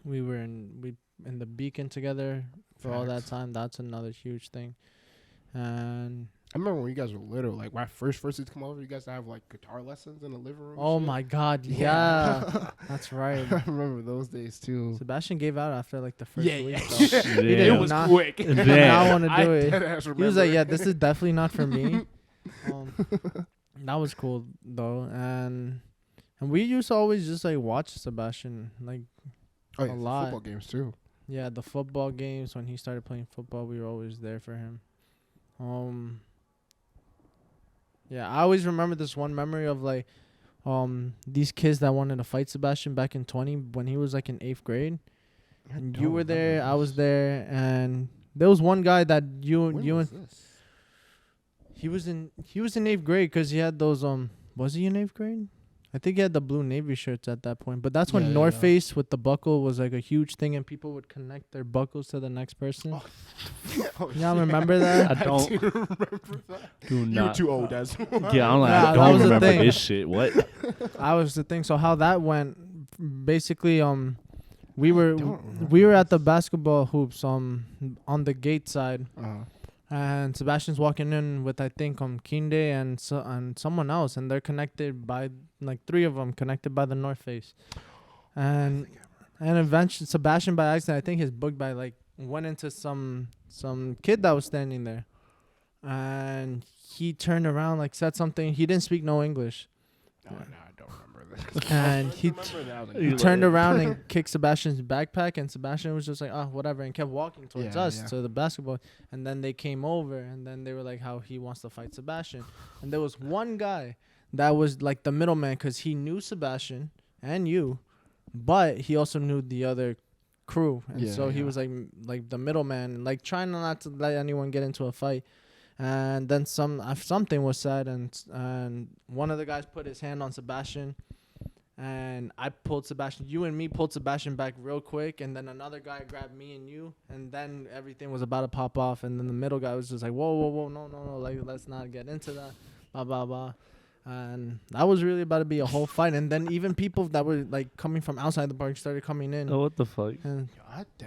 S3: We were in the Beacon together for all that time. That's another huge thing. And
S1: I remember when you guys were little, like when I first used to come over, you guys have like guitar lessons in the living room.
S3: oh my God, yeah, that's right.
S1: I remember those days too.
S3: Sebastian gave out after like the first
S1: Yeah,
S3: week.
S1: yeah.
S3: Though.
S2: Yeah.
S3: He did
S1: It was
S3: not,
S1: quick.
S3: He did not want to do it.
S1: deadass
S3: He was
S1: remember.
S3: like, "Yeah, this is definitely not for me." That was cool though, and we used to always just like watch Sebastian, like
S1: Oh, yeah,
S3: a
S1: for
S3: lot.
S1: football games too.
S3: yeah, the football games when he started playing football, we were always there for him. Yeah, I always remember this one memory of like, these kids that wanted to fight Sebastian back in when he was like in 8th grade. And you were there, I was there, and there was one guy that he was in 8th grade because he had those was he in 8th grade? I think he had the blue Navy shirts at that point. But that's when North Face with the buckle was like a huge thing, and people would connect their buckles to the next person. Y'all remember that?
S2: I don't.
S1: do remember that.
S2: Do
S1: You were
S2: not.
S1: too old, that's
S2: Yeah, I'm like,
S3: Nah,
S2: I
S3: that
S2: don't
S3: was the
S2: remember
S3: thing.
S2: this shit. What?
S3: That was the thing. So how that went basically we were at the basketball hoops on the gate side. And Sebastian's walking in with I think Kinde and someone else, and they're connected by like 3 of them connected by the north face, and eventually Sebastian by accident I think his book bag like went into some kid that was standing there, and he turned around like said something. He didn't speak no English.
S1: No, I don't remember this.
S3: And he turned around and kicked Sebastian's backpack, and Sebastian was just like, oh, whatever, and kept walking towards us to the basketball. And then they came over, and then they were like, how he wants to fight Sebastian. And there was one guy that was like the middleman because he knew Sebastian and you, but he also knew the other crew. And so he was like the middleman, like trying not to let anyone get into a fight. And then something was said, and one of the guys put his hand on Sebastian, and I pulled Sebastian. You and me pulled Sebastian back real quick, and then another guy grabbed me and you, and then everything was about to pop off, and then the middle guy was just like, whoa, no, like let's not get into that, blah blah blah. And that was really about to be a whole fight. And then even people that were like coming from outside the park started coming in.
S2: Oh, what the fuck?
S3: And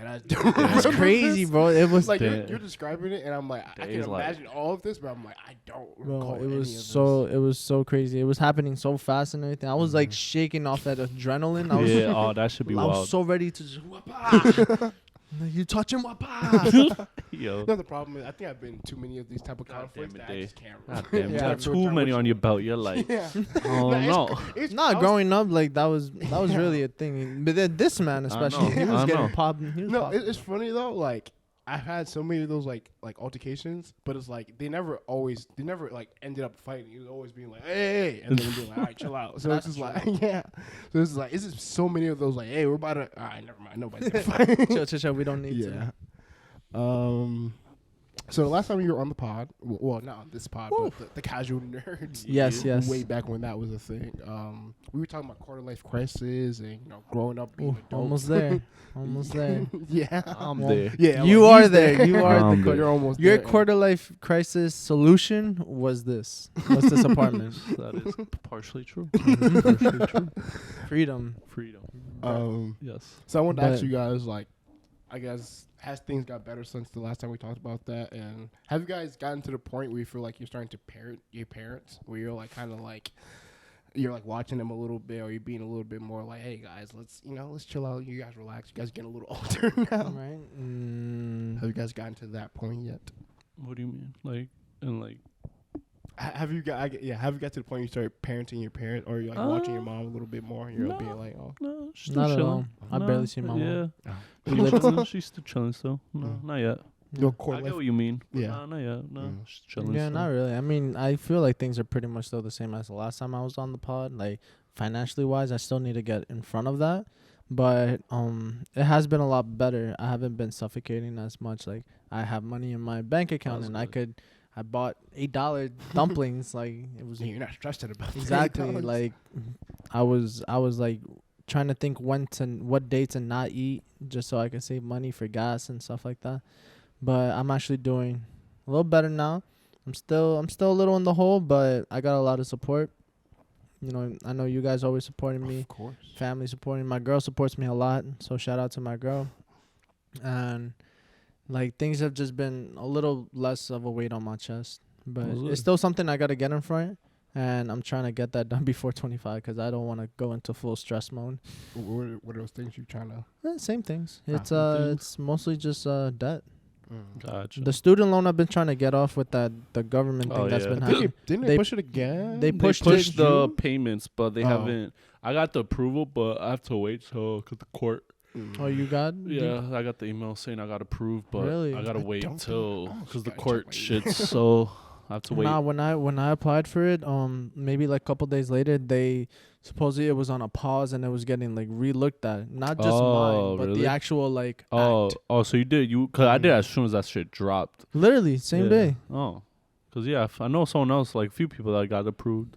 S1: It's
S3: crazy, bro. It was
S1: like you're describing it, and I'm like, I can
S2: like-
S1: imagine all of this, but I'm like, I don't recall
S3: Bro,
S1: any
S3: it
S1: of
S3: was so crazy. It was happening so fast and everything. I was like shaking off that adrenaline. I was,
S2: Yeah, oh, that should be
S3: I was
S2: wild.
S3: so ready to just whoop. You touch him, whoop.
S2: Yo.
S1: No, the problem is, I think I've been in too many of these type of conflicts that I just can't.
S2: God damn, you
S3: Yeah,
S2: got too many on your belt. You're like,
S1: Yeah.
S2: oh no.
S3: Not growing up, like that was really a thing. But then this man especially, he was
S2: I
S3: getting
S2: know.
S3: popped.
S1: No, it's funny though. Like I've had so many of those like altercations, but it's like they never like ended up fighting. It was always being like, hey, and then being like, all right, chill out. So it's just like, yeah. So it's like, it's just so many of those like, hey, we're about to. All right, never mind. Nobody's gonna fight.
S3: chill. We don't need
S1: Yeah. So the last time you were on the pod, well, not on this pod, but the casual nerds.
S3: Yes.
S1: Way back when that was a thing. We were talking about quarter life crisis and growing up being adults.
S3: Almost there.
S1: Yeah,
S2: I'm there.
S1: Yeah,
S3: You
S1: like,
S3: are
S1: he's
S3: there. You are
S2: I'm
S3: the
S2: there.
S1: You're almost
S3: Your
S1: there.
S3: quarter life crisis solution was this apartment.
S2: That is partially true.
S3: Freedom.
S2: Yes.
S1: So I wanted to ask
S3: But-
S1: you guys, like, I guess, has things got better since the last time we talked about that? And have you guys gotten to the point where you feel like you're starting to parent your parents, where you're like kind of like you're like watching them a little bit, or you're being a little bit more like, hey guys, let's chill out, you guys relax, you guys getting a little older now.
S3: Right.
S1: Have you guys gotten to that point yet?
S2: What do you mean? Like, and like,
S1: Have you got to the point where you started parenting your parent, or you're like watching your mom a little bit more, and you're being like, oh,
S2: no, she's
S3: Not
S2: still
S3: at
S2: chilling.
S3: all. I barely see my mom.
S2: Yeah.
S1: Oh.
S2: She's chilling. She's still chilling still. No, not yet.
S1: your
S2: I
S1: core
S2: get
S1: life?
S2: what you mean.
S1: Yeah.
S2: No, not yet. No,
S1: Mm.
S2: she's chilling.
S3: Yeah,
S2: still.
S3: not really. I mean, I feel like things are pretty much still the same as the last time I was on the pod. Like financially wise, I still need to get in front of that. But it has been a lot better. I haven't been suffocating as much. Like I have money in my bank account,
S2: That's
S3: and
S2: good.
S3: I bought $8 dumplings. Like it was
S1: Yeah, you're not stressed about it.
S3: exactly like I was like trying to think what day to not eat just so I can save money for gas and stuff like that. But I'm actually doing a little better now. I'm still a little in the hole, but I got a lot of support. I know you guys always supporting me.
S1: Of course.
S3: Family supporting. My girl supports me a lot, so shout out to my girl. And like things have just been a little less of a weight on my chest, but
S2: Absolutely.
S3: it's still something I gotta get in front. And I'm trying to get that done before 25 because I don't want to go into full stress mode.
S1: What are those things you're trying to?
S3: Same things.
S1: Ah,
S3: It's
S2: same things.
S3: it's mostly just debt.
S2: Gotcha.
S3: The student loan I've been trying to get off with the government thing
S2: Oh,
S3: that's
S2: yeah.
S3: been
S1: I think
S3: happening.
S1: didn't
S3: they-
S1: they push it again?
S3: they
S2: They
S3: pushed
S2: pushed
S3: it
S2: the
S3: June?
S2: payments, but they
S1: Oh.
S2: haven't. I got the approval, but I have to wait till cause the court.
S3: Oh, you got?
S2: Yeah, I got the email saying I got approved, but
S3: Really?
S2: I gotta
S1: I
S2: wait
S1: don't
S2: till
S1: think- oh,
S2: because the
S1: gotta check
S2: court
S1: my
S2: shit's so. I have to wait.
S3: Nah, when I applied for it, maybe like a couple days later, they supposedly it was on a pause and it was getting like re-looked at. Not just
S2: Oh,
S3: mine, but
S2: really?
S3: the actual like act.
S2: So you did cause I did as soon as that shit dropped.
S3: Literally same
S2: Yeah.
S3: day.
S2: Oh, cause yeah, I know someone else, like a few people that got approved.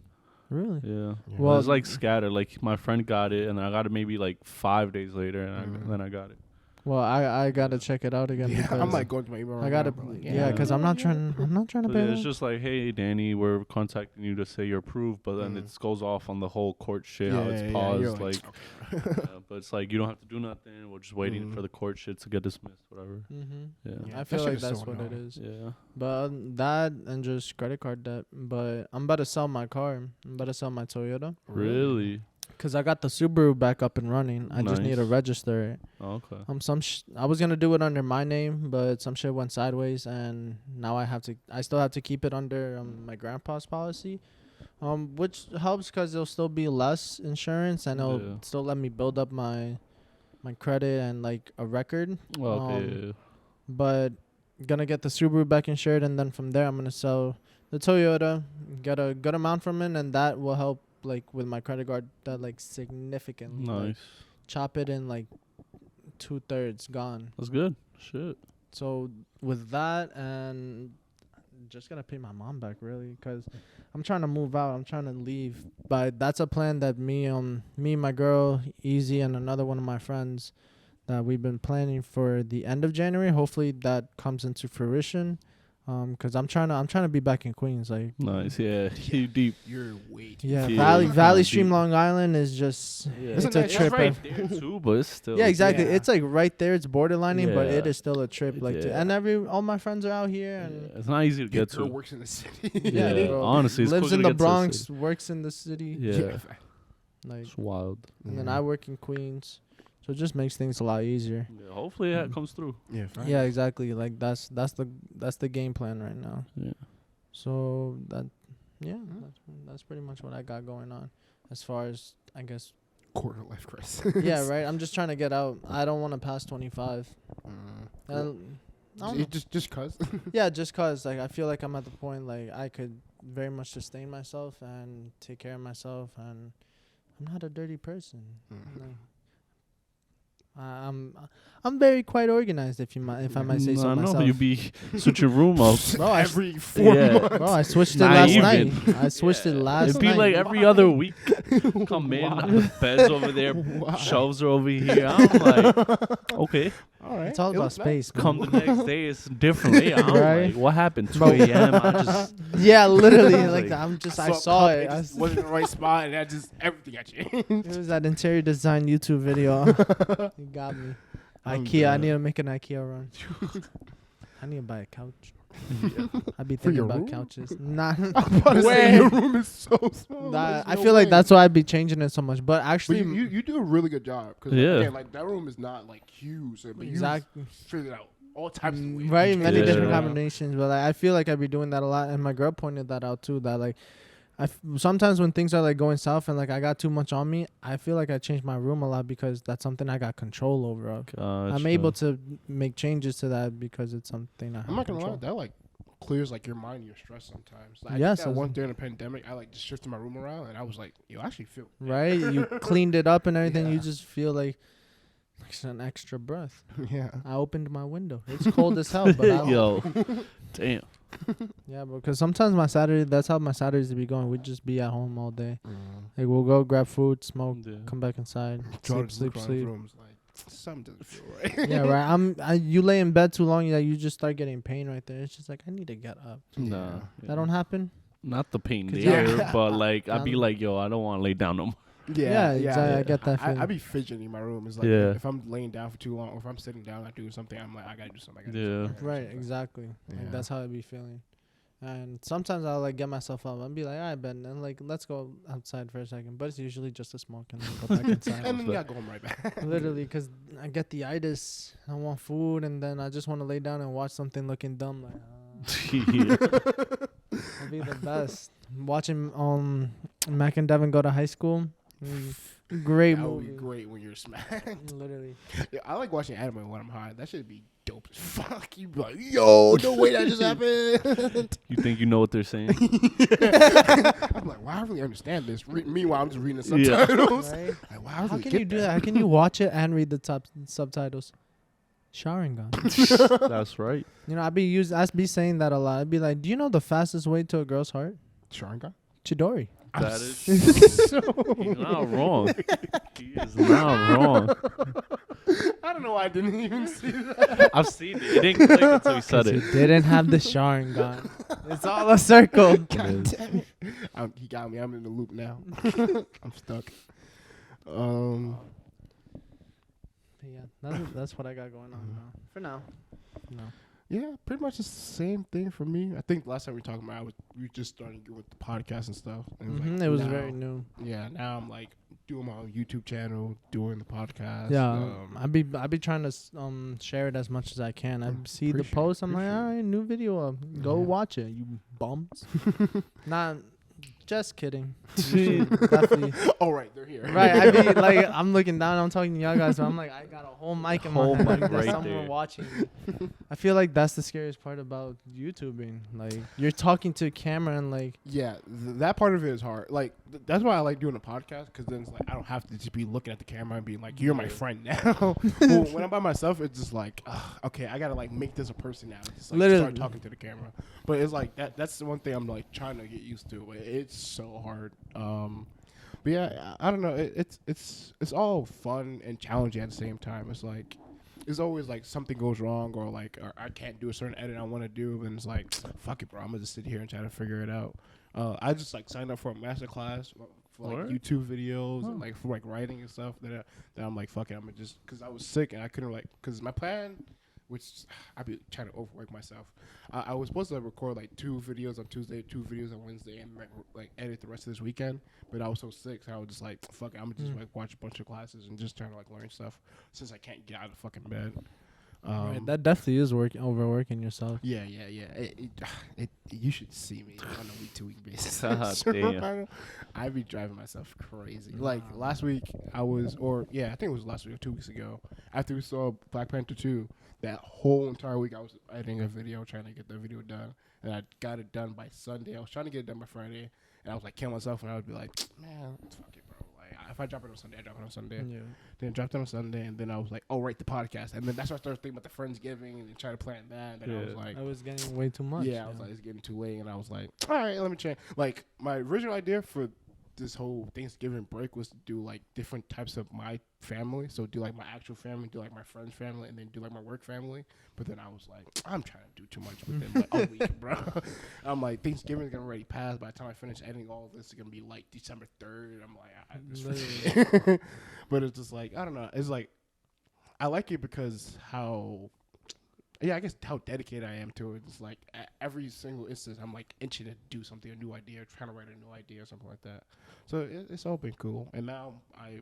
S3: Really?
S2: Yeah.
S1: Yeah.
S2: Well,
S3: Well,
S2: it's like scattered. Like my friend got it, and I got it maybe like 5 days later, and then I got it.
S3: Well, I gotta check it out again.
S1: Yeah,
S3: because
S1: I'm like going to my email.
S3: I
S1: right
S3: gotta,
S1: now, but, like,
S3: yeah, because I'm not trying to
S2: But
S3: pay.
S2: it's just like, hey, Danny, we're contacting you to say you're approved, but then it goes off on the whole court shit, how it's paused.
S1: you're
S2: Like,
S1: okay.
S2: but it's like, you don't have to do nothing. We're just waiting for the court shit to get dismissed, whatever.
S3: Mm-hmm.
S2: Yeah.
S1: Yeah,
S3: I
S1: that
S3: feel
S1: shit
S3: like
S1: is so
S3: that's what it
S1: annoying.
S3: is.
S2: Yeah.
S3: But that and just credit card debt. But I'm about to sell my car. I'm about to sell my Toyota.
S2: Really?
S3: Cause I got the Subaru back up and running. I just need to
S2: Nice.
S3: register it.
S2: Oh, okay.
S3: I was gonna do it under my name, but some shit went sideways, and now I still have to keep it under my grandpa's policy, which helps because it'll still be less insurance, and it'll still let me build up my credit and like a record.
S2: Well, okay. Yeah.
S3: But gonna get the Subaru back insured, and then from there I'm gonna sell the Toyota, get a good amount from it, and that will help like with my credit card that like significantly.
S2: Nice.
S3: Like, chop it in like 2/3 gone.
S2: That's good. Shit.
S3: So with that, and just gonna pay my mom back really, cause I'm trying to move out. I'm trying to leave, but that's a plan that me, my girl, Easy, and another one of my friends that we've been planning for the end of January. Hopefully that comes into fruition. Cause I'm trying to be back in Queens, like.
S2: Nice. Yeah. You deep.
S1: You're way too.
S3: Yeah,
S2: Yeah,
S3: Valley
S2: deep.
S3: Stream, Long Island is just
S2: Yeah.
S3: it's a trip.
S2: right there too, but it's still.
S3: Yeah, exactly.
S1: Yeah.
S3: It's like right there. It's borderlining, but it
S2: Yeah.
S3: is still a trip. Like,
S2: Yeah.
S3: and all my friends are out here,
S2: Yeah,
S3: and
S2: it's not easy to get
S1: Girl
S2: to.
S1: works in the city.
S2: Yeah,
S3: bro.
S2: honestly, it's
S3: lives
S2: quicker
S3: in
S2: to
S3: the
S2: get to the
S3: Bronx,
S2: city.
S3: works in the city.
S2: Yeah.
S3: Like,
S2: It's wild.
S3: and then I work in Queens, so it just makes things a lot easier.
S2: Yeah, hopefully that comes through.
S1: Yeah.
S3: Yeah, exactly. Like that's the game plan right now.
S2: Yeah.
S3: So that's pretty much what I got going on, as far as I guess.
S1: Quarter life crisis.
S3: Yeah, right. I'm just trying to get out. I don't want to pass 25. And I don't know.
S1: Just cause.
S3: Yeah, just cause like I feel like I'm at the point like I could very much sustain myself and take care of myself, and I'm not a dirty person. Like, I'm very quite organized, if I might say so
S2: I know
S3: myself.
S2: you be switch your room up.
S3: Bro, I
S1: Every 4
S2: Yeah.
S1: months.
S3: Bro, I switched it
S2: Not
S3: last
S2: even.
S3: night. I switched it last
S2: It'd be
S3: night.
S2: like every other week. Come in, the bed's over there, shelves are over here. I'm like, okay.
S1: All right.
S3: It's all
S1: It
S3: about
S1: looks nice.
S3: space.
S2: Come the next day, it's different. Yeah, I'm
S3: Right?
S2: like, what happened? 2
S3: Bro.
S2: a.m. I just
S3: Yeah, literally.
S2: Like,
S3: like I
S1: Saw
S3: saw
S1: a
S3: it.
S1: cup,
S3: I
S1: just wasn't in the right spot, and that just everything got changed.
S3: It was that interior design YouTube video. You got me.
S1: I'm
S3: IKEA. I
S1: dead.
S3: need to make an IKEA run. I need to buy a couch. I'd be
S1: For
S3: thinking
S1: your
S3: about
S1: room?
S3: couches. Nah.
S1: I'm about to say
S3: Way.
S1: your room is so small.
S3: That,
S1: There's
S3: I
S1: no
S3: feel like
S1: way.
S3: that's why I'd be changing it so much. But
S1: But
S3: actually,
S1: you do a really good job. Cause
S2: Yeah.
S1: again, like that room is not like huge, but
S3: exactly.
S1: you figured out all types of ways.
S3: Right, many
S2: Yeah.
S3: different combinations. But like, I feel like I'd be doing that a lot. And my girl pointed that out too. That like, sometimes when things are like going south and like I got too much on me, I feel like I changed my room a lot because that's something I got control over. I'm able to make changes to that because it's something I have
S1: I'm not gonna
S3: control.
S1: lie, that like clears like your mind and your stress sometimes. Like,
S3: Yes,
S1: I did that
S3: as-
S1: one during the pandemic. I like just shifted my room around, and I was like, yo, I actually feel
S3: Right, you cleaned it up and everything. You
S1: Yeah.
S3: just feel like it's an extra breath.
S1: yeah.
S3: I opened my window. It's cold as hell, but I
S2: Yo, damn.
S3: yeah, because sometimes that's how my Saturdays be going. We'd just be at home all day.
S1: Mm.
S3: Like we'll go grab food, smoke,
S2: Yeah.
S3: come back inside,
S1: Jordan's
S3: sleep.
S1: looking around the room, is like, something doesn't feel right.
S3: Yeah, right. You lay in bed too long, you just start getting pain right there. It's just like I need to get up.
S2: Nah.
S3: That don't happen.
S2: Not the pain
S3: 'Cause
S2: there,
S1: yeah.
S2: but like I'd be
S3: Um,
S2: like, yo, I don't want to lay down no more.
S3: Yeah, exactly. I get that feeling.
S1: I be fidgeting in my room. It's like
S2: Yeah.
S1: if I'm laying down for too long, or if I'm sitting down, I do something. I'm like, I gotta do something. I gotta
S2: Yeah.
S1: do something.
S3: Right, exactly.
S1: Yeah.
S3: Like, that's how I be feeling. And sometimes I'll like get myself up. I'll be like, all right, Ben, and like let's go outside for a second. But it's usually just a smoke and then go back inside.
S1: And then you gotta go home right back.
S3: Literally, because I get the itis. I want food, and then I just want to lay down and watch something looking dumb. Like,
S2: Yeah.
S3: it'll be the best. Watching Mac and Devin go to high school. Great
S1: That would be
S3: movie.
S1: great when you're smacked.
S3: Literally.
S1: Yeah, I like watching anime when I'm high. That should be dope as fuck. You be like, yo, no way that just happened.
S2: You think you know what they're saying?
S1: I'm like, wow, I really understand this. Meanwhile, I'm just reading the
S2: Yeah.
S1: subtitles.
S3: Right?
S1: Like, wow, I
S3: How
S1: really
S3: can
S1: get
S3: you do that? How can you watch it and read the subtitles? Sharingan.
S2: That's right.
S3: You know, I'd be saying that a lot. I'd be like, do you know the fastest way to a girl's heart?
S1: Sharingan?
S3: Chidori.
S2: That is. He's not wrong. He is not wrong.
S1: I don't know why I didn't even see that.
S2: I've seen it. It didn't click until you said
S3: You
S2: it.
S3: didn't have the Sharingan. It's all a circle.
S1: God damn it. He got me. I'm in the loop now. I'm stuck.
S3: But yeah, that's what I got going on now. For now. No.
S1: Yeah, pretty much the same thing for me. I think last time we talked about we just started with the podcast and stuff. And
S3: It was
S1: now-
S3: very new.
S1: Yeah, now I'm like doing my own YouTube channel, doing the podcast.
S3: Yeah, I be trying to share it as much as I can. I see the
S1: appreciate
S3: post. I'm like,
S1: appreciate
S3: all right, new video up. Go
S1: Yeah.
S3: watch it, you bums. Not just kidding. Definitely.
S1: Oh right, they're here.
S3: Right, I be like, I'm looking down, I'm talking to y'all guys, but I'm like, I got a whole mic in my
S2: Whole
S3: hand.
S2: mic
S3: There's
S2: right
S3: someone
S2: there.
S3: watching me. I feel like that's the scariest part about YouTubing. Like, you're talking to a camera and like,
S1: Yeah, that part of it is hard. Like that's why I like doing a podcast because then it's like I don't have to just be looking at the camera and being like, "You're my friend now." Well, when I'm by myself, it's just like, okay, I gotta like make this a person now. Just like
S3: Literally.
S1: start talking to the camera. But it's like that's the one thing I'm like trying to get used to. But it's so hard. But yeah, I don't know. It's all fun and challenging at the same time. It's like it's always like something goes wrong or like or I can't do a certain edit I want to do, and it's like fuck it, bro. I'm gonna just sit here and try to figure it out. I just like signed up for a master class for like
S2: Word?
S1: YouTube videos and like for like writing and stuff. That I'm like fuck it. I'm gonna just because I was sick and I couldn't like because my plan. Which I be trying to overwork myself. I was supposed to record like 2 videos on Tuesday, 2 videos on Wednesday, and like edit the rest of this weekend. But I was so sick, so I was just like, "Fuck it, I'm gonna just like watch a bunch of classes and just trying to like learn stuff since I can't get out of fucking bed."
S3: right, that definitely is overworking yourself.
S1: Yeah. You should see me on a week-to-week basis.
S2: Damn.
S1: I be driving myself crazy. Like last week, I think it was last week or 2 weeks ago. After we saw Black Panther 2, that whole entire week I was editing a video, trying to get the video done, and I got it done by Sunday. I was trying to get it done by Friday, and I was like killing myself, and I would be like, man, fuck it, bro. Like if I drop it on Sunday, I drop it on Sunday.
S3: Yeah.
S1: Then I dropped it on Sunday, and then I was like, oh, right, the podcast. And then that's when I started thinking about the Friendsgiving and try to plan that. And then I was like,
S3: I was getting way too much.
S1: yeah, I was like, it's getting too late. And I was like, all right, let me change. Like, my original idea for this whole Thanksgiving break was to do, like, different types of my family. So do, like, my actual family, do, like, my friend's family, and then do, like, my work family. But then I was like, I'm trying to do too much within like, a week, bro. I'm like, Thanksgiving's going to already pass. By the time I finish editing all of this, it's going to be, like, December 3rd. I'm like, but it's just like, I don't know. It's like, I like it because I guess how dedicated I am to it. It's like at every single instance, I'm like itching to do something, a new idea, trying to write a new idea or something like that. So it's all been cool. And now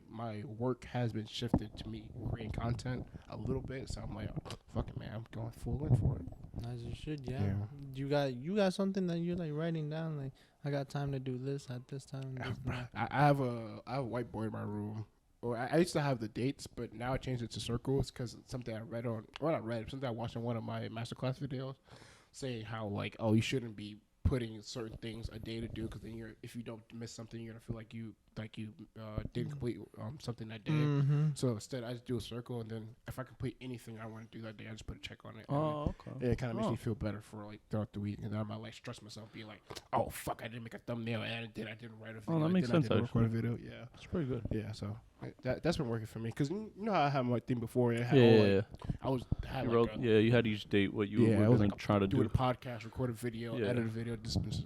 S1: my work has been shifted to me creating content a little bit. So I'm like, fuck it, man, I'm going full in for it.
S3: As you should, yeah.
S1: Yeah.
S3: You got something that you're like writing down, like I got time to do this at this time. This time.
S1: I have a whiteboard in my room. Or I used to have the dates, but now I changed it to circles because it's something I read something I watched on one of my masterclass videos, saying how like, oh, you shouldn't be putting certain things a day to do because then if you don't miss something, you're gonna feel like you didn't complete something that day.
S3: Mm-hmm.
S1: So instead, I just do a circle, and then if I complete anything I want to do that day, I just put a check on it.
S2: Oh, okay.
S1: And it kind of makes me feel better for like throughout the week, and then I'm not like stress myself, being like, oh fuck, I didn't make a thumbnail, and I didn't write a video.
S2: That makes sense,
S1: I didn't record a
S2: actually.
S1: video. Yeah.
S2: That's pretty good.
S1: Yeah, so that's been working for me because you know how I had my thing before. I
S2: You had each date what you were going to try to
S1: doing
S2: do.
S1: a podcast, record a video,
S2: Yeah.
S1: edit a video,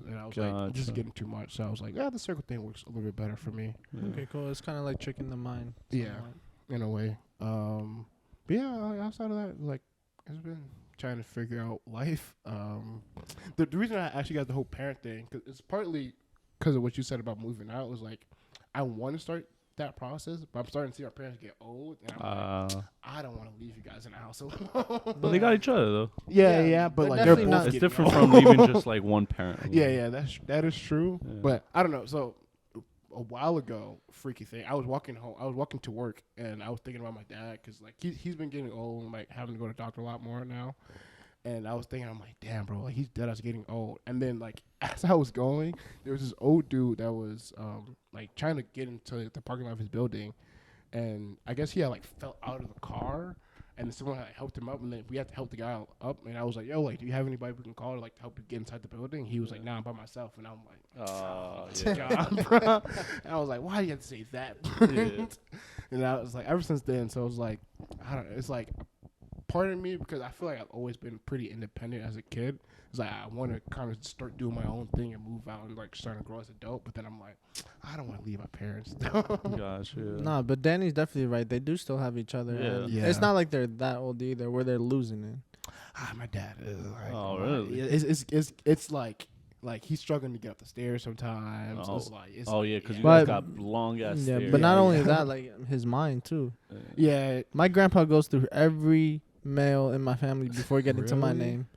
S1: and I was like, this is
S2: Gotcha.
S1: getting too much. So I was like, the circle thing works a little bit better for me
S2: Yeah.
S3: Okay, cool. It's kind of like tricking the mind.
S1: Yeah.
S3: somewhat.
S1: in a way. But yeah, outside of that, like, it's been trying to figure out life. The reason I actually got the whole parent thing, cause it's partly because of what you said about moving out, was like, I want to start that process, but I'm starting to see our parents get old, and I'm like, I don't want to leave you guys in the house alone.
S2: But they got each other though.
S1: Yeah, but
S3: They're
S1: like they're
S3: definitely
S1: both
S3: not-
S2: It's
S1: getting
S2: different
S1: old.
S2: from leaving just like one parent. alone.
S1: Yeah, that is true.
S2: Yeah.
S1: But I don't know. So a while ago, freaky thing. I was walking home. I was walking to work, and I was thinking about my dad because like he's been getting old and like having to go to the doctor a lot more now. And I was thinking, I'm like, damn, bro, like he's dead. I was getting old. And then like as I was going, there was this old dude that was like trying to get into the parking lot of his building, and I guess he had like fell out of the car. And then someone like, helped him up, and then we had to help the guy up. And I was like, yo, like, do you have anybody we can call to like to help you get inside the building? He was like, nah, I'm by myself. And I'm like,
S2: Yeah.
S1: God, bro. And I was like, why do you have to say that?
S2: Yeah.
S1: And I was like, ever since then, so it was like, I don't know, it's like part of me, because I feel like I've always been pretty independent as a kid. It's like I want to kind of start doing my own thing and move out and like starting to grow as an adult. But then I'm like, I don't want to leave my parents.
S2: Gotcha.
S3: No, but Danny's definitely right. They do still have each other.
S2: Yeah.
S3: And
S1: Yeah.
S3: It's not like they're that old either, where they're losing it.
S1: My dad is like,
S2: Oh, really?
S1: It's like he's struggling to get up the stairs sometimes.
S2: Oh.
S1: It's like, it's,
S2: Oh yeah, because you
S3: But-
S2: guys got long ass
S3: Yeah,
S2: stairs.
S3: but not
S1: Yeah,
S3: only
S1: yeah.
S3: that, like his mind too.
S1: yeah,
S3: My grandpa goes through every male in my family before getting to my
S1: Really?
S3: name.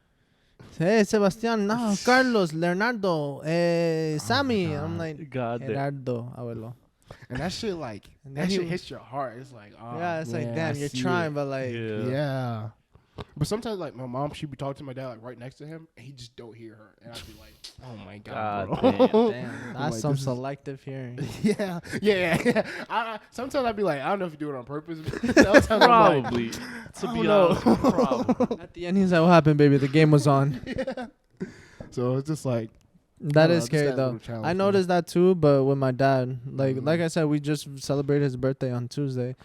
S3: Hey, Sebastian, no, Carlos, Leonardo, Sammy.
S1: God.
S3: I'm like,
S2: God damn.
S3: Gerardo, abuelo.
S1: and that shit like
S3: And
S1: that
S3: then
S1: shit
S3: he-
S1: hits your heart. It's like, oh,
S3: yeah, it's like,
S1: man,
S3: damn,
S1: I
S3: you're
S1: see
S3: trying,
S1: it.
S3: but like,
S1: Yeah. But sometimes, like, my mom, she'd be talking to my dad, like, right next to him, and he just don't hear her. And I'd be like, oh, my God,
S2: God
S1: bro.
S3: damn,
S1: I'm
S3: that's
S1: like,
S3: some
S1: this is-
S3: selective hearing.
S1: Yeah. Sometimes I'd be like, I don't know if you do it on purpose. But sometimes I'm like,
S2: Probably. To
S1: I
S2: be
S1: don't know.
S2: honest, probably.
S3: At the end, he's like, what happened, baby? The game was on.
S1: yeah. So it's just like,
S3: That
S1: I don't
S3: is
S1: know, just
S3: scary,
S1: that
S3: though.
S1: little challenge
S3: I
S1: for me.
S3: noticed that, too, but with my dad. Like
S1: Mhm.
S3: I said, we just celebrated his birthday on Tuesday.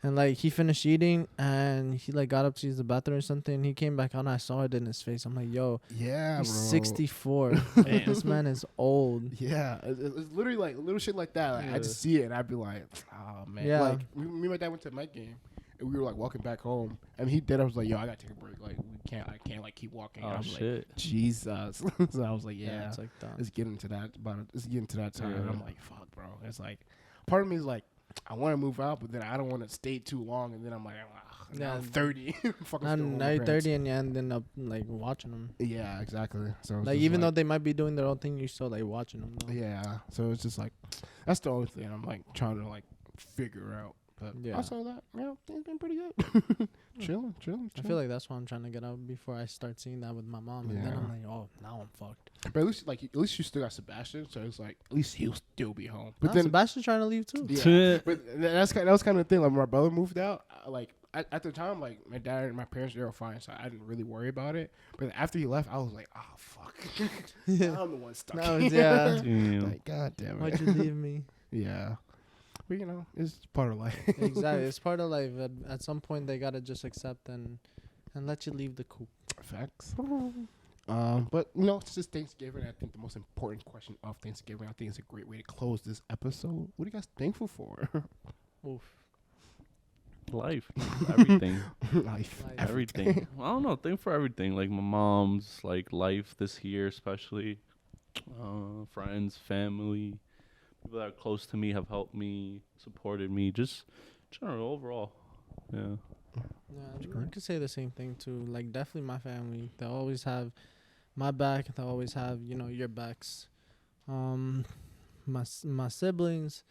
S3: And, like, he finished eating, and he, like, got up to use the bathroom or something. And he came back out, and I saw it in his face. I'm like, yo,
S1: yeah,
S3: he's
S1: bro.
S3: 64. Like, this man is old.
S1: Yeah, it's literally like little shit like that. Like, I
S2: Yeah.
S1: just see it and I'd be like, oh man.
S3: Yeah.
S1: Like me and my dad went to the Met game and we were like walking back home and he did. I was like, yo, I gotta take a break. Like I can't like keep walking. And I
S2: Oh
S1: was like,
S2: shit.
S1: Jesus. So I was like, yeah,
S3: It's like that.
S1: it's getting to that. It's getting to that time. And I'm
S2: Yeah.
S1: like, fuck, bro. It's like part of me is like, I want to move out, but then I don't want to stay too long. And then I'm like, now I'm
S3: Yeah.
S1: 30. Fucking
S3: Now,
S1: still with
S3: now
S1: my
S3: you're
S1: parents.
S3: 30 and you end up, like, watching them.
S1: Yeah, exactly. So it's
S3: Like,
S1: just
S3: even though they might be doing their own thing, you're still, like, watching them.
S1: yeah, so it's just like that's the only thing I'm like trying to like figure out. But
S3: Yeah.
S1: outside of that, things been pretty good. chilling.
S3: I feel like that's why I'm trying to get out before I start seeing that with my mom. And then
S1: Yeah.
S3: I'm like, oh, now I'm fucked.
S1: but at least you still got Sebastian, so it's like at least he'll still be home. But
S3: Nah,
S1: then,
S3: Sebastian's trying to leave, too.
S1: yeah, but that was kind of the thing. Like when my brother moved out, like at the time, like my dad and my parents they were fine, so I didn't really worry about it. But after he left, I was like, oh fuck, I'm the one stuck.
S3: No,
S1: here.
S3: yeah.
S2: Damn.
S1: Like god damn
S3: Why'd
S1: it.
S3: you leave me?
S1: Yeah, but it's part of life.
S3: Exactly. It's part of life. At some point, they got to just accept and let you leave the coop.
S1: Facts. But it's just Thanksgiving. I think the most important question of Thanksgiving, I think it's a great way to close this episode. What are you guys thankful for?
S3: Oof.
S2: Life. Everything.
S1: Life.
S2: Everything. I don't know. Thank for everything. Like my mom's like life this year, especially. Friends, family, people that are close to me have helped me, supported me. Just general overall. Yeah.
S3: Yeah, I could say the same thing too. Like, definitely my family. They always have my back. They always have, your backs. My siblings.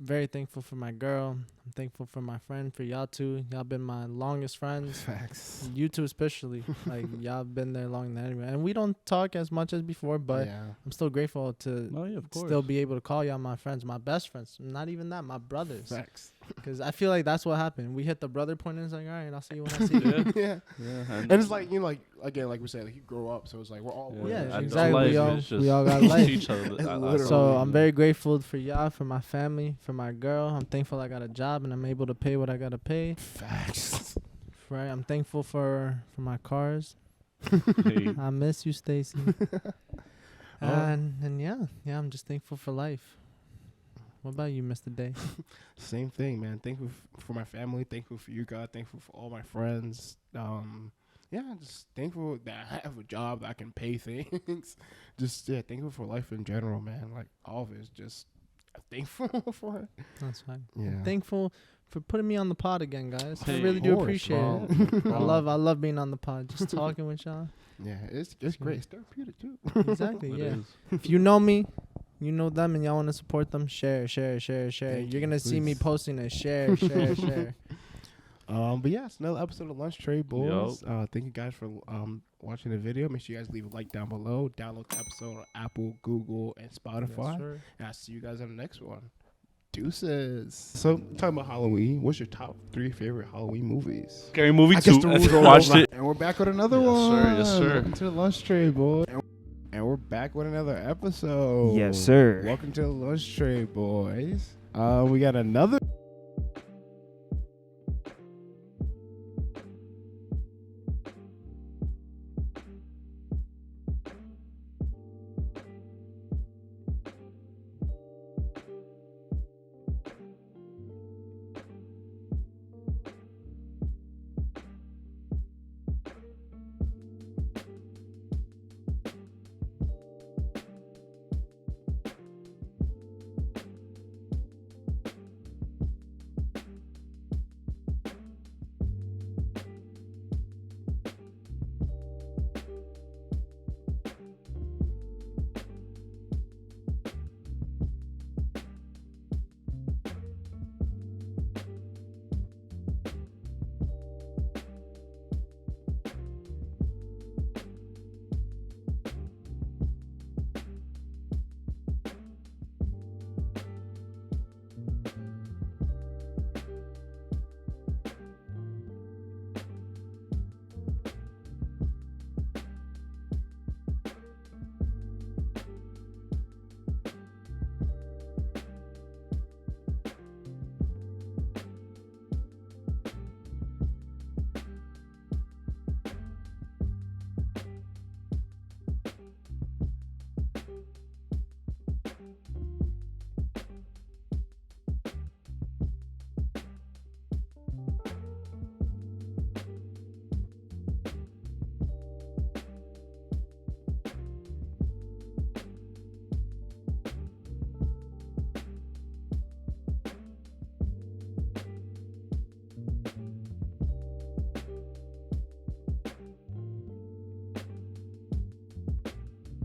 S3: Very thankful for my girl. I'm thankful for my friend, for y'all too. Y'all been my longest friends.
S1: Facts.
S3: You two especially. Like, y'all been there longer than anyone. And we don't talk as much as before, but
S1: yeah.
S3: I'm still grateful to
S2: Oh yeah, of course.
S3: still be able to call y'all my friends, my best friends. Not even that, my brothers.
S1: Facts.
S3: Because I feel like that's what happened. We hit the brother point and it's like, all right, I'll see you when I see you.
S2: Yeah.
S1: Yeah.
S2: Yeah.
S1: And it's like like again, like we said, like you grow up, so it's like we're all
S3: Yeah,
S2: and
S3: exactly.
S2: life
S3: We all-
S2: is just
S3: we all got
S2: teach
S3: life.
S2: each other.
S1: Literally.
S3: So I'm very grateful for y'all, for my family, for my girl. I'm thankful I got a job and I'm able to pay what I gotta pay.
S1: Facts.
S3: Right. I'm thankful for my cars.
S2: Hey,
S3: I miss you, Stacy. And yeah, I'm just thankful for life. What about you, Mr. Day?
S1: Same thing, man. Thankful for my family. Thankful for you, God. Thankful for all my friends. Just thankful that I have a job that I can pay things. Thankful for life in general, man. Like all of it is just thankful for it.
S3: That's fine.
S1: Yeah.
S3: Thankful for putting me on the pod again, guys. I
S2: Hey,
S3: really
S1: of
S3: do
S1: course,
S3: appreciate
S1: bro.
S3: it. I
S1: Bro.
S3: love being on the pod, just talking with y'all.
S1: Yeah, it's great. It's therapeutic too.
S3: Exactly,
S2: it
S3: yeah.
S2: is.
S3: If you know me, you know them, and y'all want to support them, share.
S1: Thank
S3: You're
S1: you,
S3: gonna see me
S1: please.
S3: posting it. Share.
S1: But yeah, it's another episode of Lunch Tray Boys. Thank you guys for watching the video. Make sure you guys leave a like down below. Download the episode on Apple, Google, and Spotify.
S3: Yes, sir.
S1: And I'll see you guys on the next one. Deuces. So, talking about Halloween, what's your top 3 favorite Halloween movies?
S2: Scary movie
S1: I guess
S2: 2.
S1: the rules are
S2: Watched
S1: over.
S2: it.
S5: And we're back with another
S2: Yes,
S5: one.
S2: sir. Yes, sir.
S5: Welcome to the lunch tray, boy.
S1: And we're back with another episode.
S5: Yes, sir.
S1: Welcome to the lunch tray, boys. We got another